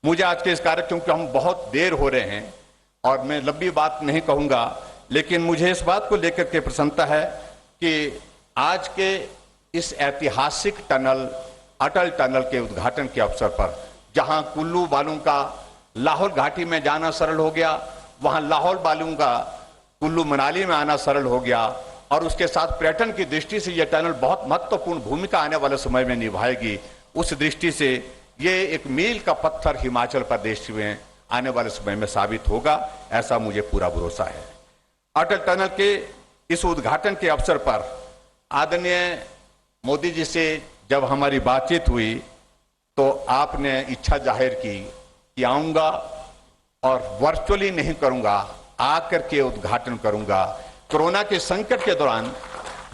मुझे आज के इस कार्यक्रम को हम बहुत देर हो रहे हैं और मैं लंबी बात नहीं कहूंगा, लेकिन मुझे इस बात को लेकर के प्रसन्नता है कि आज के इस ऐतिहासिक टनल, अटल टनल के उद्घाटन के अवसर पर, जहां कुल्लू वालों का लाहौल घाटी में जाना सरल हो गया, वहां लाहौल वालों का कुल्लू मनाली में आना सरल हो गया, और उसके साथ पर्यटन की दृष्टि से यह टनल बहुत महत्वपूर्ण भूमिका आने वाले समय में निभाएगी। उस दृष्टि से ये एक मील का पत्थर हिमाचल प्रदेश में आने वाले समय में साबित होगा, ऐसा मुझे पूरा भरोसा है। अटल टनल के इस उद्घाटन के अवसर पर आदरणीय मोदी जी से जब हमारी बातचीत हुई तो आपने इच्छा जाहिर की कि आऊंगा और वर्चुअली नहीं करूंगा, आकर के उद्घाटन करूंगा। कोरोना के संकट के दौरान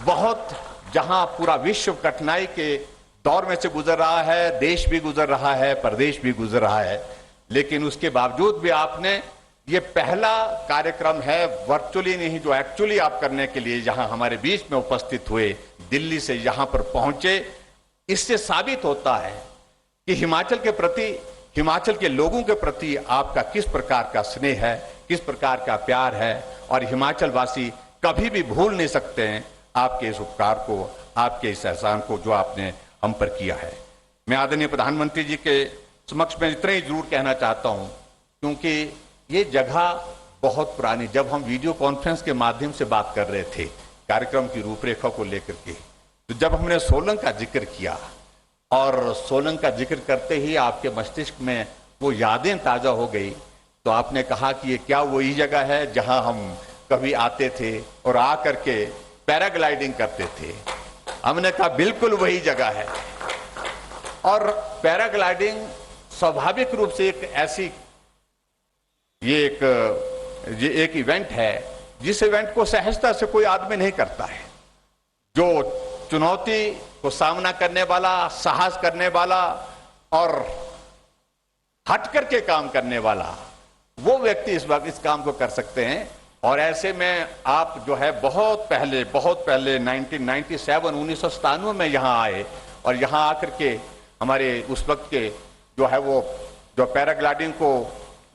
बहुत, जहां पूरा विश्व कठिनाई के दौर में से गुजर रहा है, देश भी गुजर रहा है, प्रदेश भी गुजर रहा है, लेकिन उसके बावजूद भी आपने ये पहला कार्यक्रम है वर्चुअली नहीं, जो एक्चुअली आप करने के लिए जहां हमारे बीच में उपस्थित हुए, दिल्ली से यहां पर पहुंचे। इससे साबित होता है कि हिमाचल के प्रति, हिमाचल के लोगों के प्रति आपका किस प्रकार का स्नेह है, किस प्रकार का प्यार है, और हिमाचल वासी कभी भी भूल नहीं सकते हैं आपके इस उपकार को, आपके इस एहसान को जो आपने हम पर किया है। मैं आदरणीय प्रधानमंत्री जी के समक्ष में इतना ही जरूर कहना चाहता हूं, क्योंकि ये जगह बहुत पुरानी, जब हम वीडियो कॉन्फ्रेंस के माध्यम से बात कर रहे थे कार्यक्रम की रूपरेखा को लेकर के, तो जब हमने सोलंग का जिक्र किया और सोलंग का जिक्र करते ही आपके मस्तिष्क में वो यादें ताजा हो गई, तो आपने कहा कि ये क्या वही जगह है जहां हम कभी आते थे और आकर के पैराग्लाइडिंग करते थे। हमने कहा बिल्कुल वही जगह है, और पैराग्लाइडिंग स्वाभाविक रूप से एक ऐसी, ये एक इवेंट है जिस इवेंट को सहजता से कोई आदमी नहीं करता है। जो चुनौती को सामना करने वाला, साहस करने वाला और हट करके काम करने वाला वो व्यक्ति इस वक्त इस काम को कर सकते हैं। और ऐसे में आप जो है बहुत पहले 1997 में यहाँ आए और यहाँ आकर के हमारे उस वक्त के जो है वो जो पैराग्लाइडिंग को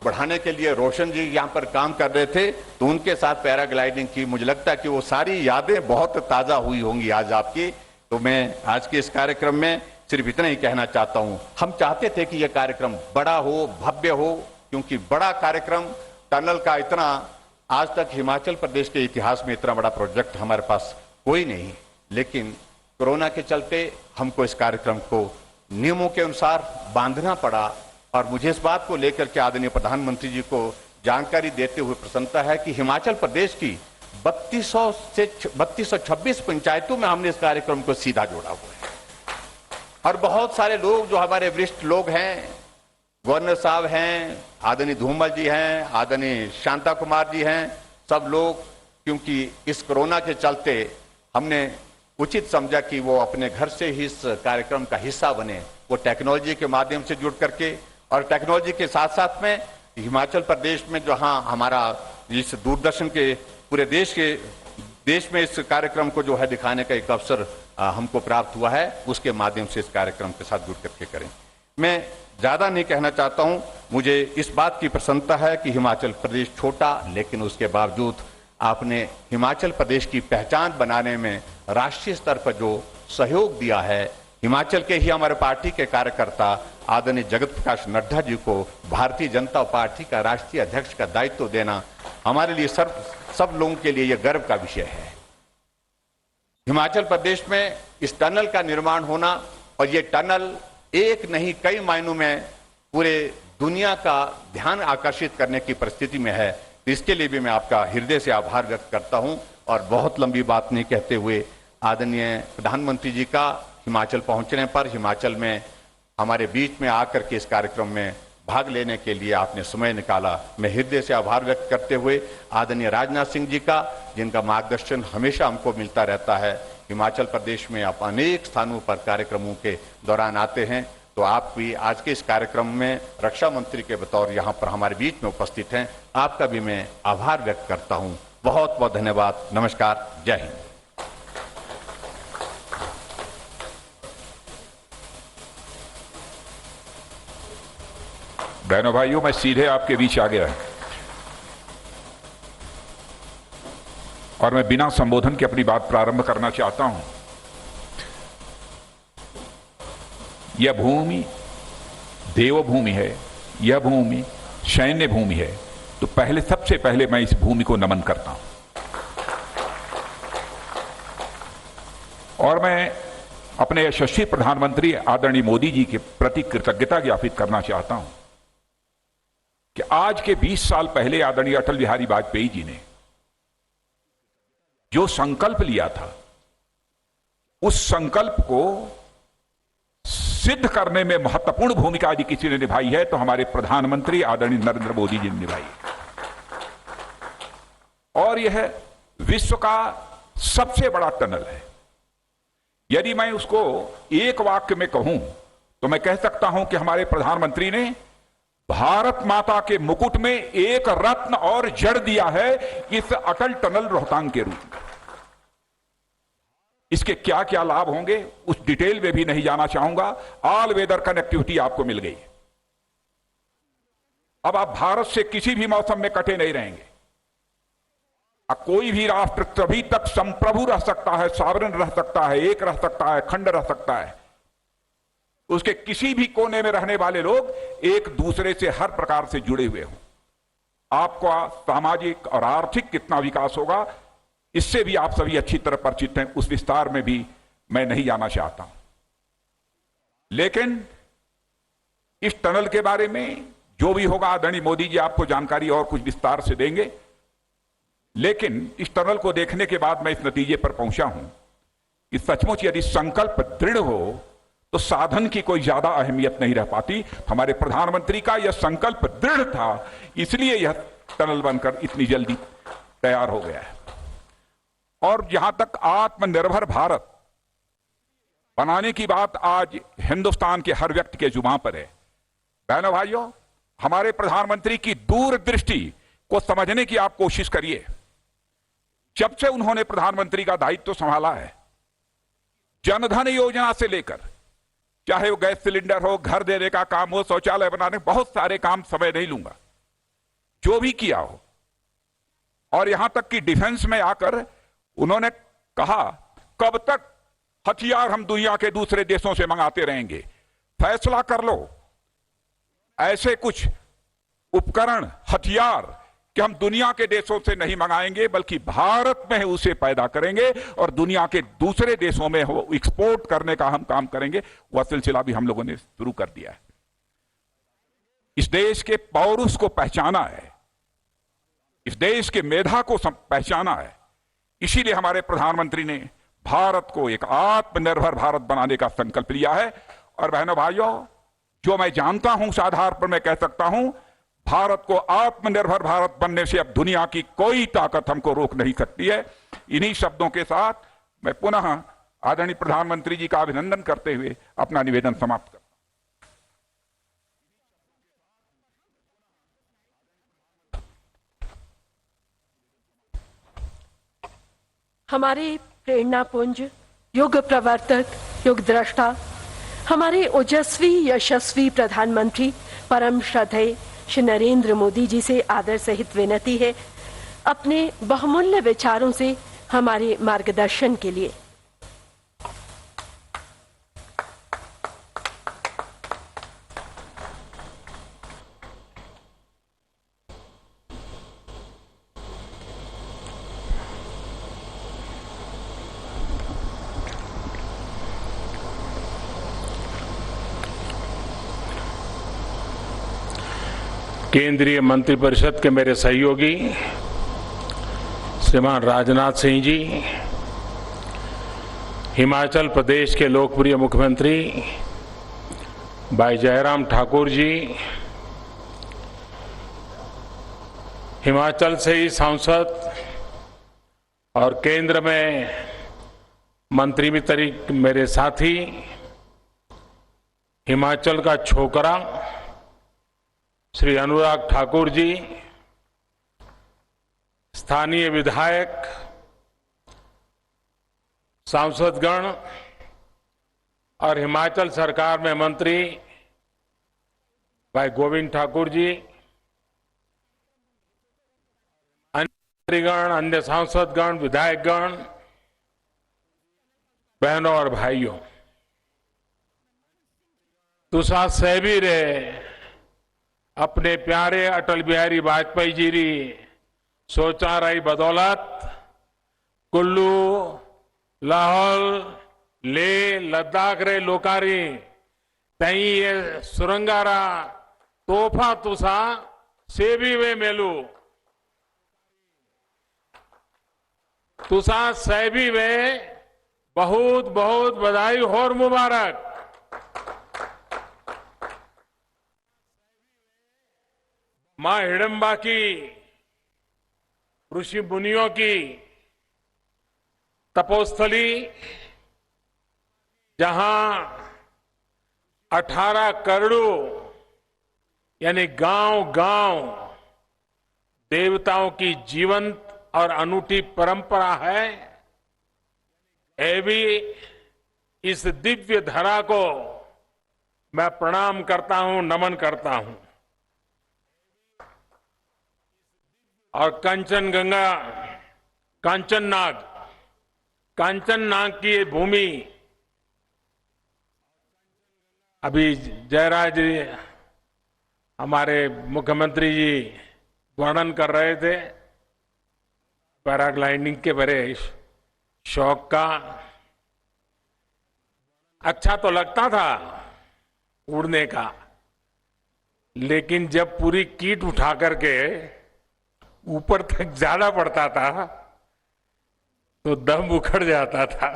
बढ़ाने के लिए रोशन जी यहाँ पर काम कर रहे थे, तो उनके साथ पैराग्लाइडिंग की मुझे लगता है कि वो सारी यादें बहुत ताज़ा हुई होंगी आज आपकी। तो मैं आज के इस कार्यक्रम में सिर्फ इतना ही कहना चाहता हूँ, हम चाहते थे कि यह कार्यक्रम बड़ा हो, भव्य हो, क्योंकि बड़ा कार्यक्रम टनल का इतना आज तक हिमाचल प्रदेश के इतिहास में इतना बड़ा प्रोजेक्ट हमारे पास कोई नहीं। लेकिन कोरोना के चलते हमको इस कार्यक्रम को नियमों के अनुसार बांधना पड़ा और मुझे इस बात को लेकर के आदरणीय प्रधानमंत्री जी को जानकारी देते हुए प्रसन्नता है कि हिमाचल प्रदेश की 3226 पंचायतों में हमने इस कार्यक्रम को सीधा जोड़ा हुआ है। और बहुत सारे लोग जो हमारे वरिष्ठ लोग हैं, गवर्नर साहब हैं, आदरणीय धूमल जी हैं, आदरणीय शांता कुमार जी हैं, सब लोग, क्योंकि इस कोरोना के चलते हमने उचित समझा कि वो अपने घर से ही इस कार्यक्रम का हिस्सा बने, वो टेक्नोलॉजी के माध्यम से जुड़ करके, और टेक्नोलॉजी के साथ साथ में हिमाचल प्रदेश में जहां हमारा इस दूरदर्शन के पूरे देश में इस कार्यक्रम को जो है दिखाने का एक अवसर हमको प्राप्त हुआ है, उसके माध्यम से इस कार्यक्रम के साथ जुड़ करके करें। मैं ज्यादा नहीं कहना चाहता हूं, मुझे इस बात की प्रसन्नता है कि हिमाचल प्रदेश छोटा, लेकिन उसके बावजूद आपने हिमाचल प्रदेश की पहचान बनाने में राष्ट्रीय स्तर पर जो सहयोग दिया है, हिमाचल के ही हमारे पार्टी के कार्यकर्ता आदरणीय जगत प्रकाश नड्डा जी को भारतीय जनता पार्टी का राष्ट्रीय अध्यक्ष का दायित्व देना हमारे लिए सब लोगों के लिए यह गर्व का विषय है। हिमाचल प्रदेश में इस टनल का निर्माण होना, और ये टनल एक नहीं कई मायनों में पूरे दुनिया का ध्यान आकर्षित करने की परिस्थिति में है, तो इसके लिए भी मैं आपका हृदय से आभार व्यक्त करता हूं। और बहुत लंबी बात नहीं कहते हुए आदरणीय प्रधानमंत्री जी का हिमाचल पहुंचने पर, हिमाचल में हमारे बीच में आकर के इस कार्यक्रम में भाग लेने के लिए आपने समय निकाला, मैं हृदय से आभार व्यक्त करते हुए आदरणीय राजनाथ सिंह जी का, जिनका मार्गदर्शन हमेशा हमको मिलता रहता है। हिमाचल प्रदेश में आप अनेक स्थानों पर कार्यक्रमों के दौरान आते हैं, तो आप भी आज के इस कार्यक्रम में रक्षा मंत्री के बतौर यहाँ पर हमारे बीच में उपस्थित हैं, आपका भी मैं आभार व्यक्त करता हूँ। बहुत बहुत धन्यवाद, नमस्कार, जय हिंद। बहनों भाइयों, मैं सीधे आपके बीच आ गया और मैं बिना संबोधन के अपनी बात प्रारंभ करना चाहता हूं। यह भूमि देवभूमि है, यह भूमि सैन्य भूमि है, तो सबसे पहले मैं इस भूमि को नमन करता हूं। और मैं अपने यशस्वी प्रधानमंत्री आदरणीय मोदी जी के प्रति कृतज्ञता ज्ञापित करना चाहता हूं कि आज के 20 साल पहले आदरणीय अटल बिहारी वाजपेयी जी ने जो संकल्प लिया था, उस संकल्प को सिद्ध करने में महत्वपूर्ण भूमिका यदि किसी ने निभाई है तो हमारे प्रधानमंत्री आदरणीय नरेंद्र मोदी जी ने निभाई है। और यह विश्व का सबसे बड़ा टनल है। यदि मैं उसको एक वाक्य में कहूं तो मैं कह सकता हूं कि हमारे प्रधानमंत्री ने भारत माता के मुकुट में एक रत्न और जड़ दिया है इस अटल टनल रोहतांग के रूप में। इसके क्या क्या लाभ होंगे उस डिटेल में भी नहीं जाना चाहूंगा। ऑल वेदर कनेक्टिविटी आपको मिल गई। अब आप भारत से किसी भी मौसम में कटे नहीं रहेंगे। अब कोई भी राष्ट्र तभी तक संप्रभु रह सकता है, सावरन रह सकता है, एक रह सकता है, खंड रह सकता है, उसके किसी भी कोने में रहने वाले लोग एक दूसरे से हर प्रकार से जुड़े हुए हों। आपका सामाजिक और आर्थिक कितना विकास होगा इससे भी आप सभी अच्छी तरह परिचित हैं, उस विस्तार में भी मैं नहीं जाना चाहता हूं। लेकिन इस टनल के बारे में जो भी होगा आदरणीय मोदी जी आपको जानकारी और कुछ विस्तार से देंगे। लेकिन इस टनल को देखने के बाद मैं इस नतीजे पर पहुंचा हूं कि सचमुच यदि संकल्प दृढ़ हो तो साधन की कोई ज्यादा अहमियत नहीं रह पाती। हमारे प्रधानमंत्री का यह संकल्प दृढ़ था, इसलिए यह टनल बनकर इतनी जल्दी तैयार हो गया है। और जहां तक आत्मनिर्भर भारत बनाने की बात आज हिंदुस्तान के हर व्यक्ति के जुबान पर है। बहनों भाइयों, हमारे प्रधानमंत्री की दूरदृष्टि को समझने की आप कोशिश करिए। जब से उन्होंने प्रधानमंत्री का दायित्व संभाला है, जनधन योजना से लेकर चाहे वो गैस सिलेंडर हो, घर देने का काम हो, शौचालय बनाने, बहुत सारे काम, समय नहीं लूंगा, जो भी किया हो, और यहां तक कि डिफेंस में आकर उन्होंने कहा कब तक हथियार हम दुनिया के दूसरे देशों से मंगाते रहेंगे, फैसला कर लो ऐसे कुछ उपकरण, हथियार कि हम दुनिया के देशों से नहीं मंगाएंगे बल्कि भारत में उसे पैदा करेंगे और दुनिया के दूसरे देशों में वो एक्सपोर्ट करने का हम काम करेंगे। वह सिलसिला भी हम लोगों ने शुरू कर दिया है। इस देश के पौरुष को पहचाना है, इस देश के मेधा को पहचाना है। इसीलिए हमारे प्रधानमंत्री ने भारत को एक आत्मनिर्भर भारत बनाने का संकल्प लिया है। और बहनों भाइयों, जो मैं जानता हूं उस आधार पर मैं कह सकता हूं, भारत को आत्मनिर्भर भारत बनने से अब दुनिया की कोई ताकत हमको रोक नहीं सकती है। इन्हीं शब्दों के साथ मैं पुनः आदरणीय प्रधानमंत्री जी का अभिनंदन करते हुए अपना निवेदन समाप्त करता हूं। हमारे प्रेरणापुंज, युग प्रवर्तक, युग द्रष्टा, हमारे ओजस्वी यशस्वी प्रधानमंत्री परम श्रद्धेय श्री नरेंद्र मोदी जी से आदर सहित विनती है, अपने बहुमूल्य विचारों से हमारे मार्गदर्शन के लिए। केंद्रीय मंत्रिपरिषद के मेरे सहयोगी श्रीमान राजनाथ सिंह जी, हिमाचल प्रदेश के लोकप्रिय मुख्यमंत्री भाई जयराम ठाकुर जी, हिमाचल से ही सांसद और केंद्र में मंत्री मित्र मेरे साथी, हिमाचल का छोकरा श्री अनुराग ठाकुर जी, स्थानीय विधायक, सांसदगण और हिमाचल सरकार में मंत्री भाई गोविंद ठाकुर जी, अन्य मंत्रीगण, अन्य सांसदगण, विधायकगण, बहनों और भाइयों, तुसा सहबी रे अपने प्यारे अटल बिहारी वाजपेयी जी री सोचा रही बदौलत कुल्लू, लाहौल, ले, लद्दाख रे लोकारी तई ये सुरंगारा तोहफा तुसा सेवी वे मेलू, तुसा सेवी वे बहुत बहुत बधाई और मुबारक। मां हिडम्बा की, ऋषि मुनियों की तपोस्थली, जहां 18 करोड़ यानी गांव-गांव देवताओं की जीवंत और अनूठी परंपरा है, ये भी इस दिव्य धरा को मैं प्रणाम करता हूं, नमन करता हूं। और कंचनगंगा, कांचननाग, कांचननाग की ये भूमि, अभी जयराज जी हमारे मुख्यमंत्री जी वर्णन कर रहे थे पैराग्लाइडिंग के बड़े शौक का। अच्छा तो लगता था उड़ने का, लेकिन जब पूरी कीट उठा करके ऊपर तक जाना पड़ता था तो दम उखड़ जाता था।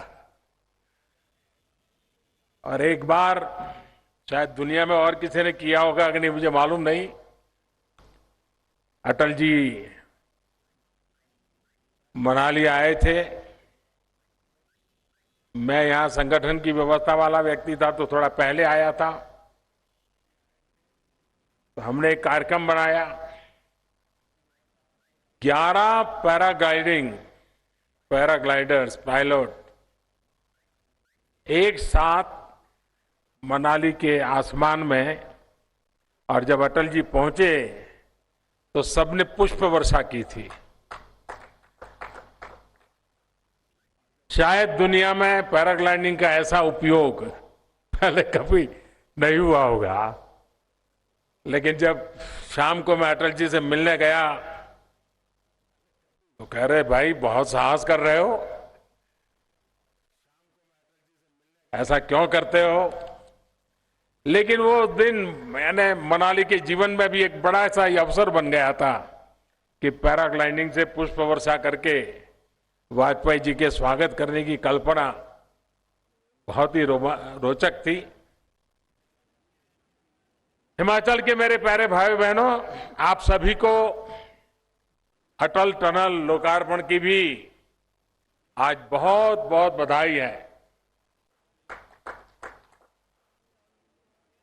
और एक बार शायद दुनिया में और किसी ने किया होगा कि नहीं मुझे मालूम नहीं, अटल जी मनाली आए थे, मैं यहां संगठन की व्यवस्था वाला व्यक्ति था तो थोड़ा पहले आया था। तो हमने एक कार्यक्रम बनाया, 11 पैराग्लाइडर्स पायलट एक साथ मनाली के आसमान में, और जब अटल जी पहुंचे तो सबने पुष्प वर्षा की थी। शायद दुनिया में पैराग्लाइडिंग का ऐसा उपयोग पहले कभी नहीं हुआ होगा, लेकिन जब शाम को मैं अटल जी से मिलने गया तो कह रहे भाई बहुत साहस कर रहे हो, ऐसा क्यों करते हो। लेकिन वो दिन मैंने मनाली के जीवन में भी एक बड़ा सा अवसर बन गया था कि पैराग्लाइडिंग से पुष्प वर्षा करके वाजपेयी जी के स्वागत करने की कल्पना बहुत ही रोचक थी। हिमाचल के मेरे प्यारे भाई बहनों, आप सभी को अटल टनल लोकार्पण की भी आज बहुत बहुत बधाई है।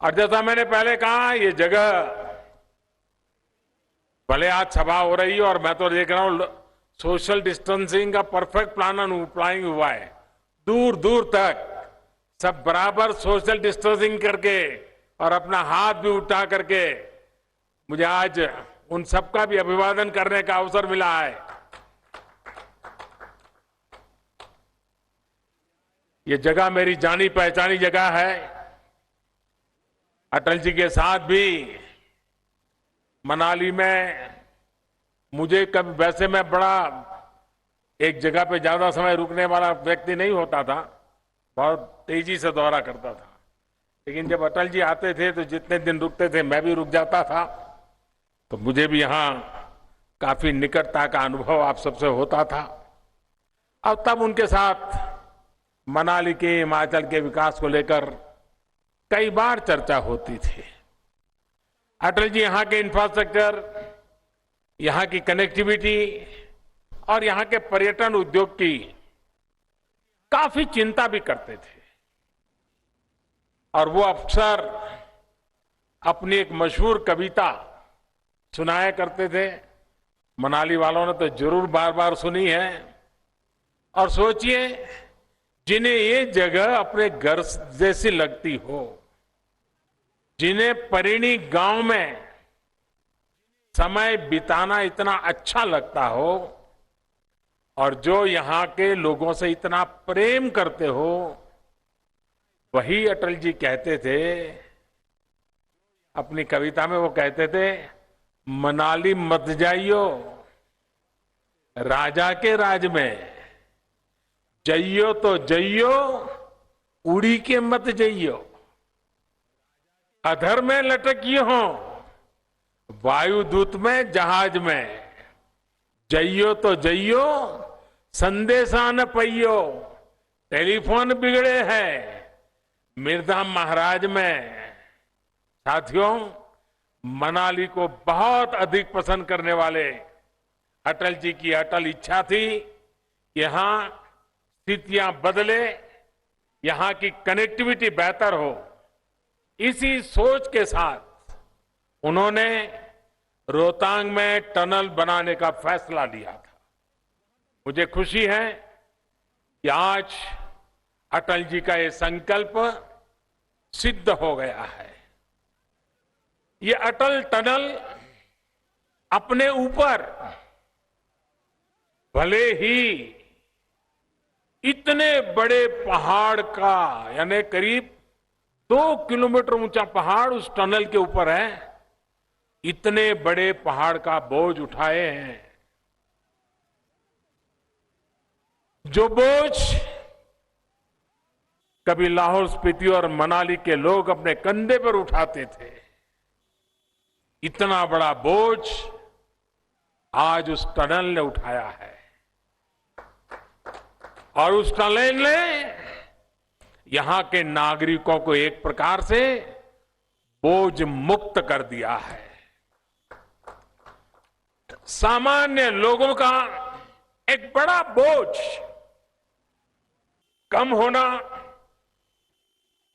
और जैसा मैंने पहले कहा, ये जगह भले आज सभा हो रही है और मैं तो देख रहा हूं सोशल डिस्टेंसिंग का परफेक्ट प्लानिंग हुआ है, दूर दूर तक सब बराबर सोशल डिस्टेंसिंग करके और अपना हाथ भी उठा करके मुझे आज उन सबका भी अभिवादन करने का अवसर मिला है। ये जगह मेरी जानी पहचानी जगह है। अटल जी के साथ भी मनाली में मुझे कभी, वैसे मैं बड़ा एक जगह पे ज्यादा समय रुकने वाला व्यक्ति नहीं होता था, बहुत तेजी से दौरा करता था, लेकिन जब अटल जी आते थे तो जितने दिन रुकते थे मैं भी रुक जाता था, तो मुझे भी यहां काफी निकटता का अनुभव आप सबसे होता था। और तब उनके साथ मनाली के, हिमाचल के विकास को लेकर कई बार चर्चा होती थी। अटल जी यहाँ के इंफ्रास्ट्रक्चर, यहाँ की कनेक्टिविटी और यहाँ के पर्यटन उद्योग की काफी चिंता भी करते थे, और वो अक्सर अपनी एक मशहूर कविता सुनाया करते थे। मनाली वालों ने तो जरूर बार बार सुनी है। और सोचिए, जिन्हें ये जगह अपने घर जैसी लगती हो, जिन्हें परिणी गांव में समय बिताना इतना अच्छा लगता हो, और जो यहाँ के लोगों से इतना प्रेम करते हो, वही अटल जी कहते थे अपनी कविता में। वो कहते थे, मनाली मत जाइयो राजा के राज में, जइयो तो जइयो उड़ी के मत जइयो, अधर में लटकियो हो वायुदूत में जहाज में, जइयो तो जइयो संदेशा न पइयो, टेलीफोन बिगड़े हैं मिर्जाम महाराज में। साथियों, मनाली को बहुत अधिक पसंद करने वाले अटल जी की अटल इच्छा थी कि यहां स्थितियां बदले, यहां की कनेक्टिविटी बेहतर हो। इसी सोच के साथ उन्होंने रोहतांग में टनल बनाने का फैसला लिया था। मुझे खुशी है कि आज अटल जी का ये संकल्प सिद्ध हो गया है। ये अटल टनल अपने ऊपर भले ही इतने बड़े पहाड़ का, यानी करीब 2 किलोमीटर ऊंचा पहाड़ उस टनल के ऊपर है, इतने बड़े पहाड़ का बोझ उठाए हैं, जो बोझ कभी लाहौल स्पीति और मनाली के लोग अपने कंधे पर उठाते थे, इतना बड़ा बोझ आज उस टनल ने उठाया है। और उस टनल ने यहां के नागरिकों को एक प्रकार से बोझ मुक्त कर दिया है। सामान्य लोगों का एक बड़ा बोझ कम होना,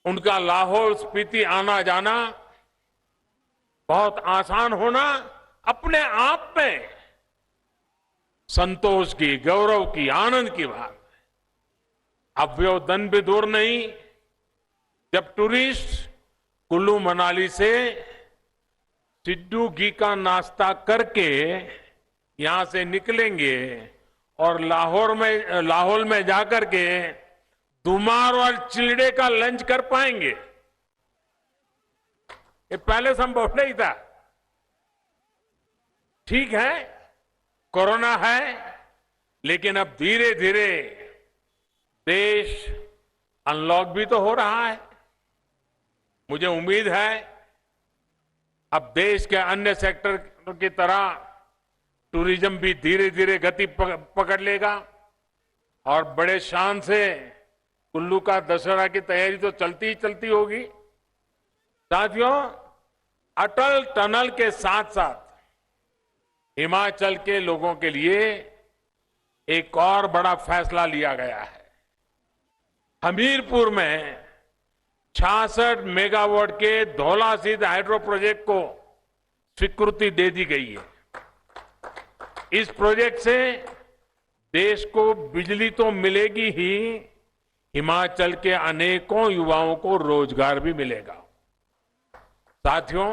उनका लाहौल स्पीति आना जाना बहुत आसान होना अपने आप में संतोष की, गौरव की, आनंद की बात है। अब वो दिन भी दूर नहीं जब टूरिस्ट कुल्लू मनाली से सिड्डू घी का नाश्ता करके यहां से निकलेंगे और लाहौल में जाकर के दुमार और चिलड़े का लंच कर पाएंगे। ये पहले संभव नहीं था। ठीक है, कोरोना है, लेकिन अब धीरे धीरे देश अनलॉक भी तो हो रहा है। मुझे उम्मीद है अब देश के अन्य सेक्टर की तरह टूरिज्म भी धीरे धीरे गति पकड़ लेगा और बड़े शान से कुल्लू का दशहरा की तैयारी तो चलती ही चलती होगी। साथियों, अटल टनल के साथ साथ हिमाचल के लोगों के लिए एक और बड़ा फैसला लिया गया है। हमीरपुर में 66 मेगावाट के धौलासिद्ध हाइड्रो प्रोजेक्ट को स्वीकृति दे दी गई है। इस प्रोजेक्ट से देश को बिजली तो मिलेगी ही, हिमाचल के अनेकों युवाओं को रोजगार भी मिलेगा। साथियों,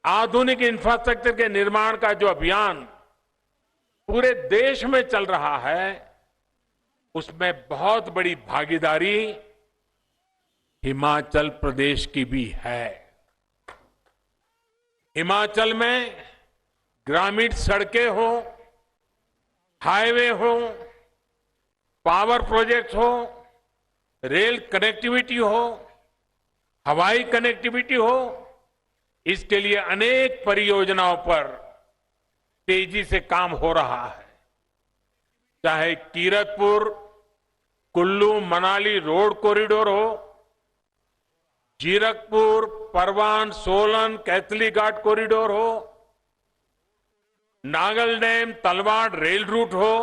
आधुनिक इंफ्रास्ट्रक्चर के निर्माण का जो अभियान पूरे देश में चल रहा है, उसमें बहुत बड़ी भागीदारी हिमाचल प्रदेश की भी है। हिमाचल में ग्रामीण सड़कें हो, हाईवे हो, पावर प्रोजेक्ट्स हो, रेल कनेक्टिविटी हो, हवाई कनेक्टिविटी हो, इसके लिए अनेक परियोजनाओं पर तेजी से काम हो रहा है। चाहे कीरतपुर कुल्लू मनाली रोड कॉरिडोर हो, जीरकपुर परवान सोलन कैथली घाट कॉरिडोर हो, Nangal dam Talwara rail route हो,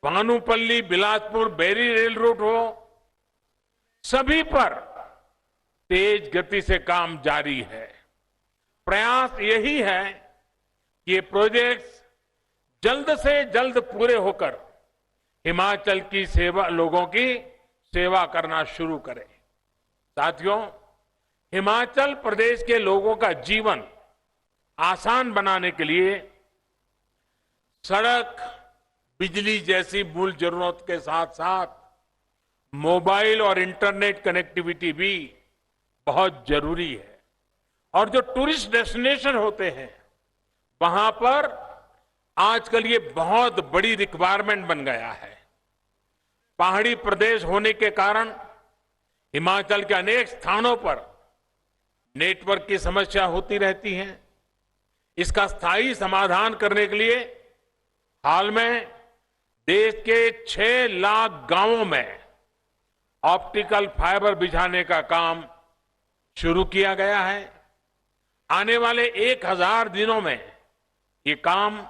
भानुपल्ली बिलासपुर बेरी रेल रूट हो, सभी पर तेज गति से काम जारी है। प्रयास यही है कि ये प्रोजेक्ट्स जल्द से जल्द पूरे होकर हिमाचल की सेवा, लोगों की सेवा करना शुरू करें। साथियों, हिमाचल प्रदेश के लोगों का जीवन आसान बनाने के लिए सड़क, बिजली जैसी मूल जरूरत के साथ साथ मोबाइल और इंटरनेट कनेक्टिविटी भी बहुत जरूरी है। और जो टूरिस्ट डेस्टिनेशन होते हैं, वहां पर आजकल ये बहुत बड़ी रिक्वायरमेंट बन गया है। पहाड़ी प्रदेश होने के कारण हिमाचल के अनेक स्थानों पर नेटवर्क की समस्या होती रहती है। इसका स्थायी समाधान करने के लिए हाल में देश के 6 लाख गांवों में ऑप्टिकल फाइबर बिछाने का काम शुरू किया गया है। आने वाले 1000 दिनों में ये काम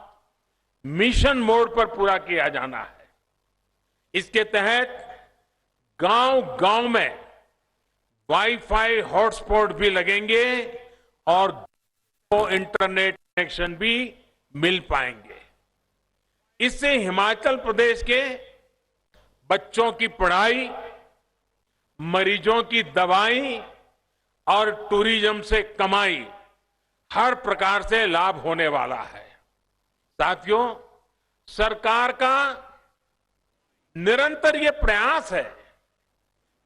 मिशन मोड पर पूरा किया जाना है। इसके तहत गांव-गांव में वाईफाई हॉटस्पॉट भी लगेंगे और इंटरनेट कनेक्शन भी मिल पाएंगे। इससे हिमाचल प्रदेश के बच्चों की पढ़ाई, मरीजों की दवाई और टूरिज्म से कमाई हर प्रकार से लाभ होने वाला है। साथियों, सरकार का निरंतर ये प्रयास है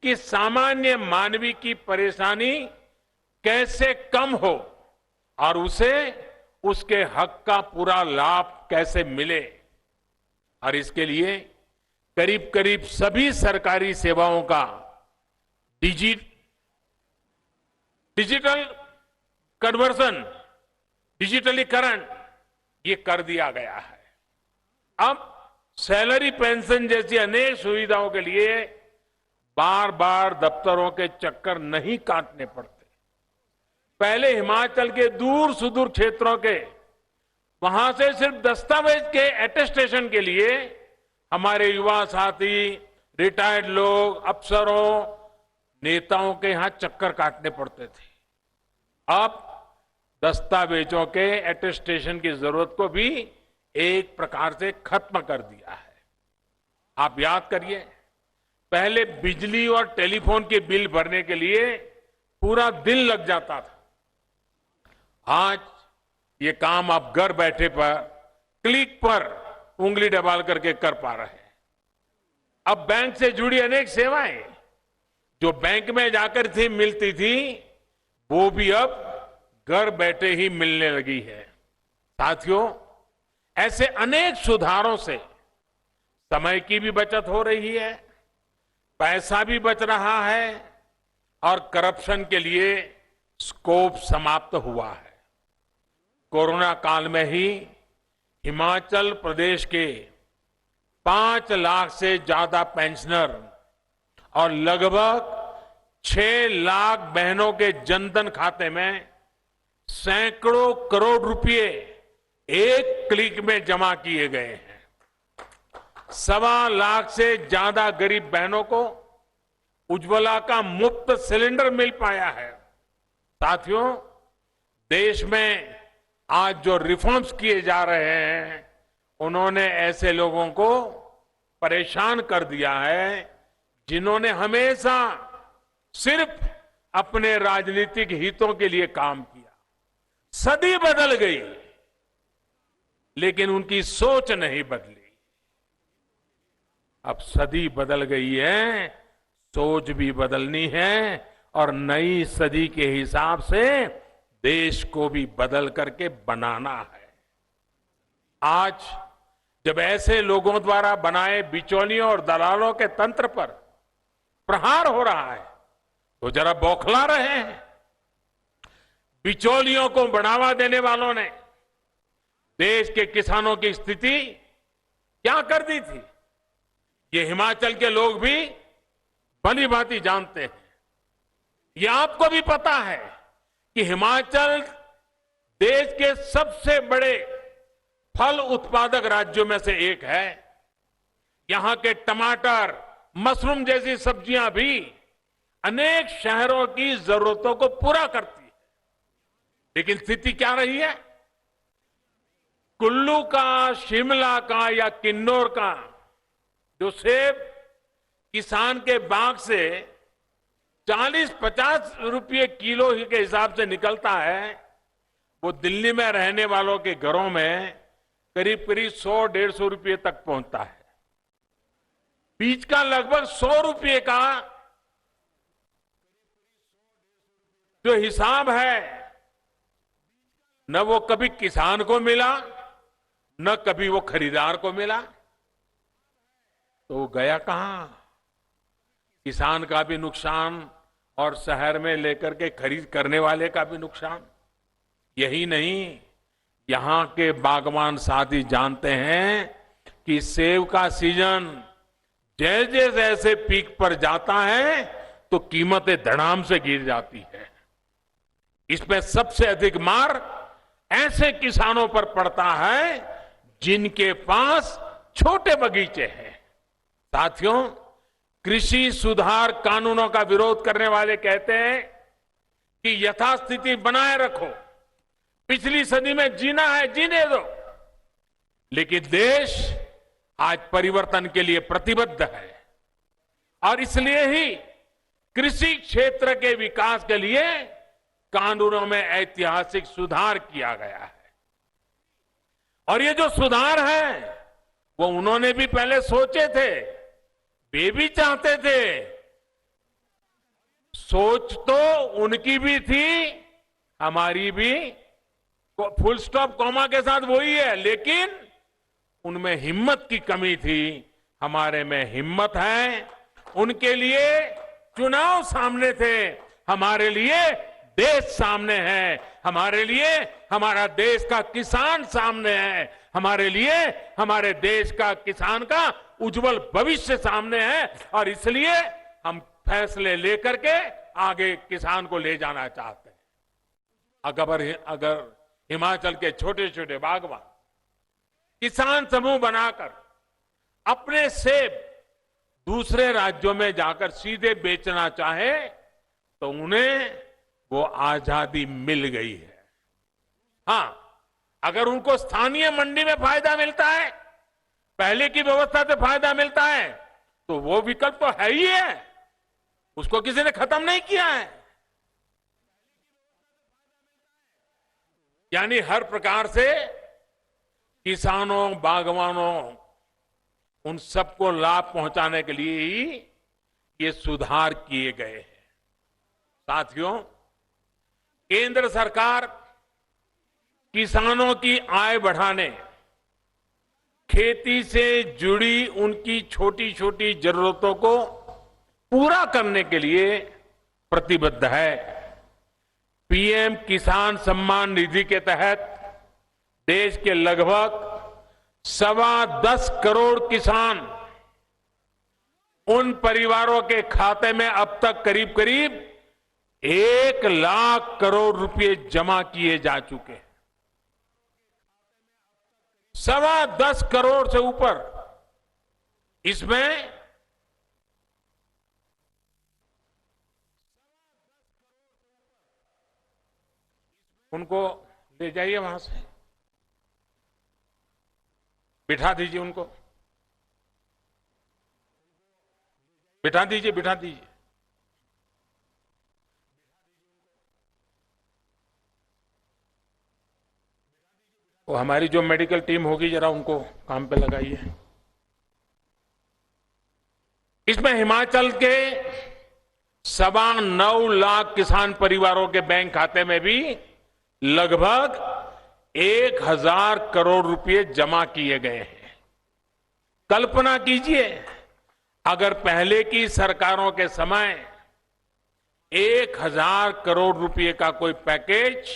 कि सामान्य मानवी की परेशानी कैसे कम हो और उसे उसके हक का पूरा लाभ कैसे मिले। और इसके लिए करीब करीब सभी सरकारी सेवाओं का डिजिटल कन्वर्सन, डिजिटलीकरण ये कर दिया गया है। अब सैलरी पेंशन जैसी अनेक सुविधाओं के लिए बार बार दफ्तरों के चक्कर नहीं काटने पड़ते। पहले हिमाचल के दूर सुदूर क्षेत्रों के वहां से सिर्फ दस्तावेज के अटेस्टेशन के लिए हमारे युवा साथी, रिटायर्ड लोग, अफसरों, नेताओं के यहां चक्कर काटने पड़ते थे। अब दस्तावेजों के अटेस्टेशन की जरूरत को भी एक प्रकार से खत्म कर दिया है। आप याद करिए, पहले बिजली और टेलीफोन के बिल भरने के लिए पूरा दिन लग जाता था। आज ये काम आप घर बैठे पर क्लिक पर उंगली दबाल करके कर पा रहे हैं। अब बैंक से जुड़ी अनेक सेवाएं जो बैंक में जाकर थी मिलती थी, वो भी अब घर बैठे ही मिलने लगी है। साथियों, ऐसे अनेक सुधारों से समय की भी बचत हो रही है, पैसा भी बच रहा है और करप्शन के लिए स्कोप समाप्त हुआ है। कोरोना काल में ही हिमाचल प्रदेश के 5 लाख से ज्यादा पेंशनर और लगभग 6 लाख बहनों के जनधन खाते में सैकड़ों करोड़ रुपए एक क्लिक में जमा किए गए हैं। 1.25 लाख से ज्यादा गरीब बहनों को उज्ज्वला का मुफ्त सिलेंडर मिल पाया है। साथियों, देश में आज जो रिफॉर्म्स किए जा रहे हैं, उन्होंने ऐसे लोगों को परेशान कर दिया है जिन्होंने हमेशा सिर्फ अपने राजनीतिक हितों के लिए काम किया। सदी बदल गई, लेकिन उनकी सोच नहीं बदली। अब सदी बदल गई है, सोच भी बदलनी है और नई सदी के हिसाब से देश को भी बदल करके बनाना है। आज जब ऐसे लोगों द्वारा बनाए बिचौलियों और दलालों के तंत्र पर प्रहार हो रहा है, तो जरा बौखला रहे हैं। बिचौलियों को बढ़ावा देने वालों ने देश के किसानों की स्थिति क्या कर दी थी, ये हिमाचल के लोग भी भली भांति जानते हैं। ये आपको भी पता है कि हिमाचल देश के सबसे बड़े फल उत्पादक राज्यों में से एक है। यहां के टमाटर, मशरूम जैसी सब्जियां भी अनेक शहरों की जरूरतों को पूरा करती है। लेकिन स्थिति क्या रही है? कुल्लू का, शिमला का या किन्नौर का जो सेब किसान के बाग से 40-50 रुपये किलो के हिसाब से निकलता है, वो दिल्ली में रहने वालों के घरों में करीब करीब 100-150 रुपये तक पहुंचता है। बीज का लगभग 100 रुपये का जो हिसाब है, न वो कभी किसान को मिला, न कभी वो खरीदार को मिला, तो वो गया कहां? किसान का भी नुकसान और शहर में लेकर के खरीद करने वाले का भी नुकसान। यही नहीं, यहां के बागवान साथी जानते हैं कि सेब का सीजन जैसे जैसे पीक पर जाता है तो कीमतें धड़ाम से गिर जाती है। इसमें सबसे अधिक मार ऐसे किसानों पर पड़ता है जिनके पास छोटे बगीचे हैं। साथियों, कृषि सुधार कानूनों का विरोध करने वाले कहते हैं कि यथास्थिति बनाए रखो, पिछली सदी में जीना है जीने दो। लेकिन देश आज परिवर्तन के लिए प्रतिबद्ध है और इसलिए ही कृषि क्षेत्र के विकास के लिए कानूनों में ऐतिहासिक सुधार किया गया है। और ये जो सुधार है वो उन्होंने भी पहले सोचे थे, वे भी चाहते थे। सोच तो उनकी भी थी, हमारी भी, फुल स्टॉप कॉमा के साथ वही है, लेकिन उनमें हिम्मत की कमी थी। हमारे में हिम्मत है। उनके लिए चुनाव सामने थे, हमारे लिए देश सामने है। हमारे लिए हमारा देश का किसान सामने है। हमारे लिए हमारे देश का किसान का उज्जवल भविष्य सामने है और इसलिए हम फैसले लेकर के आगे किसान को ले जाना चाहते हैं। अगर हिमाचल के छोटे छोटे बागवान किसान समूह बनाकर अपने सेब दूसरे राज्यों में जाकर सीधे बेचना चाहे तो उन्हें वो आजादी मिल गई है। हां, अगर उनको स्थानीय मंडी में फायदा मिलता है, पहले की व्यवस्था से फायदा मिलता है, तो वो विकल्प तो है ही है, उसको किसी ने खत्म नहीं किया है। यानी हर प्रकार से किसानों, बागवानों, उन सबको लाभ पहुंचाने के लिए ही ये सुधार किए गए हैं। साथियों, केंद्र सरकार किसानों की आय बढ़ाने, खेती से जुड़ी उनकी छोटी छोटी जरूरतों को पूरा करने के लिए प्रतिबद्ध है। पीएम किसान सम्मान निधि के तहत देश के लगभग 10.25 करोड़ किसान, उन परिवारों के खाते में अब तक करीब करीब 1 लाख करोड़ रुपए जमा किए जा चुके हैं। 10.25 करोड़ से ऊपर। इसमें उनको ले जाइए, वहां से बिठा दीजिए, उनको बिठा दीजिए, बिठा दीजिए। वो हमारी जो मेडिकल टीम होगी, जरा उनको काम पे लगाइए। इसमें हिमाचल के 9.25 लाख किसान परिवारों के बैंक खाते में भी लगभग 1,000 करोड़ रुपए जमा किए गए हैं। कल्पना कीजिए, अगर पहले की सरकारों के समय 1,000 करोड़ रुपए का कोई पैकेज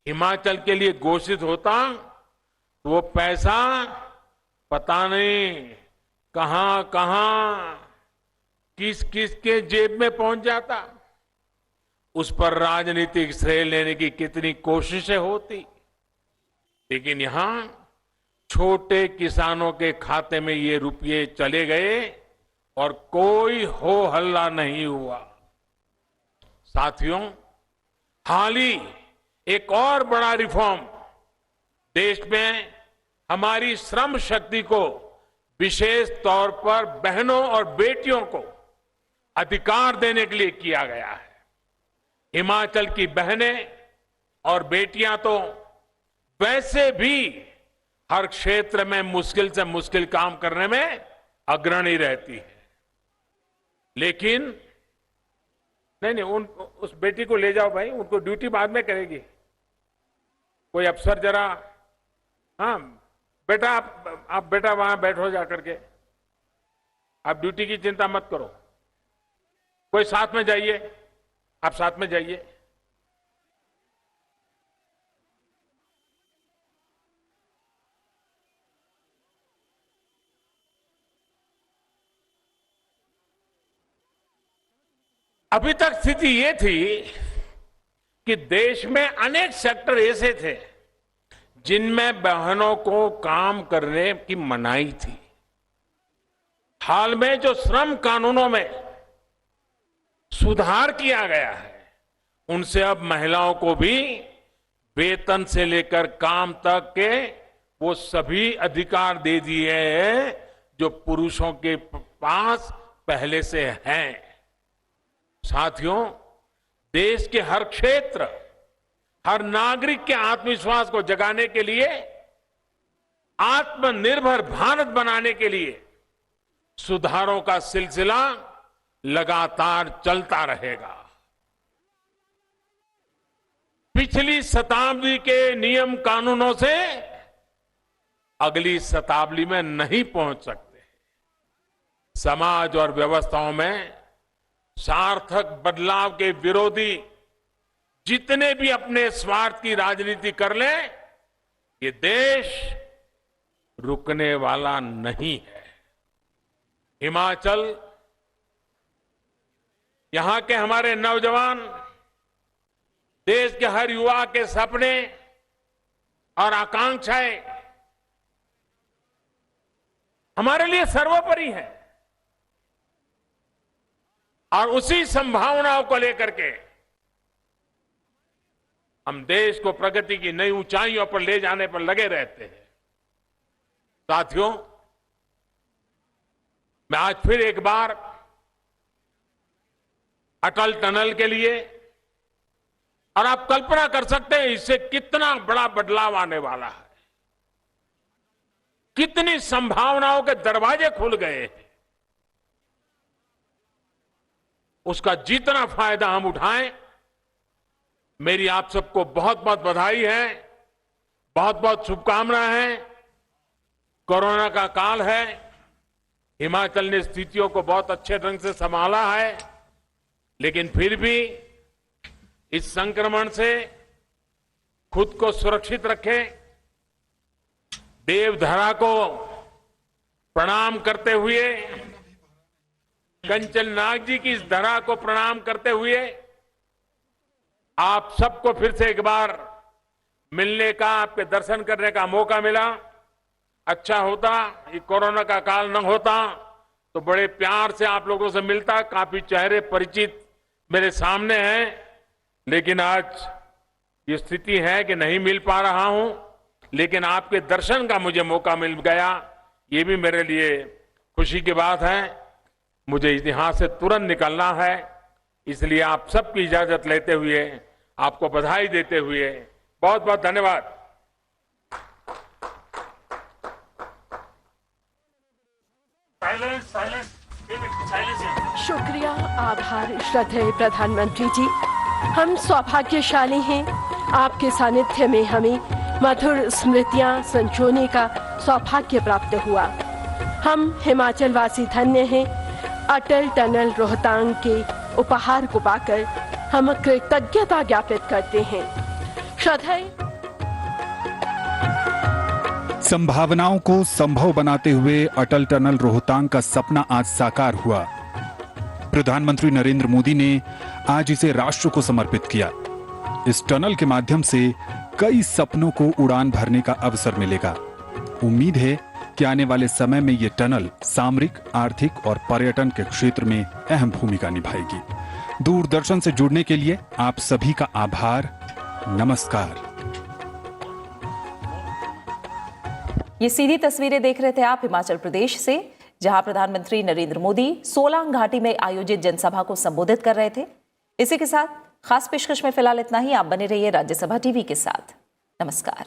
हिमाचल के लिए घोषित होता, तो वो पैसा पता नहीं कहां कहां, किस किस के जेब में पहुंच जाता। उस पर राजनीतिक श्रेय लेने की कितनी कोशिशें होती, लेकिन यहां छोटे किसानों के खाते में ये रुपये चले गए और कोई हो हल्ला नहीं हुआ। साथियों, हाल ही एक और बड़ा रिफॉर्म देश में हमारी श्रम शक्ति को, विशेष तौर पर बहनों और बेटियों को अधिकार देने के लिए किया गया है। हिमाचल की बहनें और बेटियां तो वैसे भी हर क्षेत्र में मुश्किल से मुश्किल काम करने में अग्रणी रहती है, लेकिन नहीं, उस बेटी को ले जाओ भाई, उनको ड्यूटी बाद में करेगी। कोई अफसर जरा, हाँ बेटा, आप बेटा वहां बैठो जाकर के, आप ड्यूटी की चिंता मत करो। कोई साथ में जाइए, आप साथ में जाइए। अभी तक स्थिति ये थी कि देश में अनेक सेक्टर ऐसे थे जिनमें बहनों को काम करने की मनाही थी। हाल में जो श्रम कानूनों में सुधार किया गया है, उनसे अब महिलाओं को भी वेतन से लेकर काम तक के वो सभी अधिकार दे दिए हैं जो पुरुषों के पास पहले से हैं। साथियों, देश के हर क्षेत्र, हर नागरिक के आत्मविश्वास को जगाने के लिए, आत्मनिर्भर भारत बनाने के लिए सुधारों का सिलसिला लगातार चलता रहेगा। पिछली शताब्दी के नियम कानूनों से अगली शताब्दी में नहीं पहुंच सकते। समाज और व्यवस्थाओं में सार्थक बदलाव के विरोधी जितने भी अपने स्वार्थ की राजनीति कर लें, ये देश रुकने वाला नहीं है। हिमाचल, यहां के हमारे नौजवान, देश के हर युवा के सपने और आकांक्षाएं हमारे लिए सर्वोपरि है। और उसी संभावनाओं को लेकर के हम देश को प्रगति की नई ऊंचाइयों पर ले जाने पर लगे रहते हैं। साथियों, मैं आज फिर एक बार अटल टनल के लिए, और आप कल्पना कर सकते हैं इससे कितना बड़ा बदलाव आने वाला है, कितनी संभावनाओं के दरवाजे खुल गए हैं। उसका जितना फायदा हम उठाएं, मेरी आप सबको बहुत बहुत बधाई है, बहुत बहुत शुभकामनाएं हैं। कोरोना का काल है, हिमाचल ने स्थितियों को बहुत अच्छे ढंग से संभाला है, लेकिन फिर भी इस संक्रमण से खुद को सुरक्षित रखें। देवधरा को प्रणाम करते हुए, कंचन नाग जी की इस धरा को प्रणाम करते हुए आप सबको फिर से एक बार मिलने का, आपके दर्शन करने का मौका मिला। अच्छा होता ये कोरोना का काल न होता तो बड़े प्यार से आप लोगों से मिलता। काफी चेहरे परिचित मेरे सामने हैं, लेकिन आज ये स्थिति है कि नहीं मिल पा रहा हूं, लेकिन आपके दर्शन का मुझे मौका मिल गया, ये भी मेरे लिए खुशी की बात है। मुझे यहाँ से तुरंत निकलना है, इसलिए आप सबकी इजाजत लेते हुए, आपको बधाई देते हुए बहुत बहुत धन्यवाद। शुक्रिया, आभार श्रद्धेय प्रधानमंत्री जी। हम सौभाग्यशाली हैं, आपके सानिध्य में हमें मधुर स्मृतियां संजोने का सौभाग्य प्राप्त हुआ। हम हिमाचल वासी धन्य हैं। अटल टनल रोहतांग के उपहार को पाकर हम कृतज्ञता ज्ञापित करते हैं। श्रद्धेय संभावनाओं को संभव बनाते हुए अटल टनल रोहतांग का सपना आज साकार हुआ। प्रधानमंत्री नरेंद्र मोदी ने आज इसे राष्ट्र को समर्पित किया। इस टनल के माध्यम से कई सपनों को उड़ान भरने का अवसर मिलेगा। उम्मीद है कि आने वाले समय में ये टनल सामरिक, आर्थिक और पर्यटन के क्षेत्र में अहम भूमिका निभाएगी। दूरदर्शन से जुड़ने के लिए आप सभी का आभार। नमस्कार। ये सीधी तस्वीरें देख रहे थे आप हिमाचल प्रदेश से, जहां प्रधानमंत्री नरेंद्र मोदी सोलांग घाटी में आयोजित जनसभा को संबोधित कर रहे थे। इसी के साथ खास पेशकश में फिलहाल इतना ही। आप बने रहिए राज्यसभा टीवी के साथ। नमस्कार।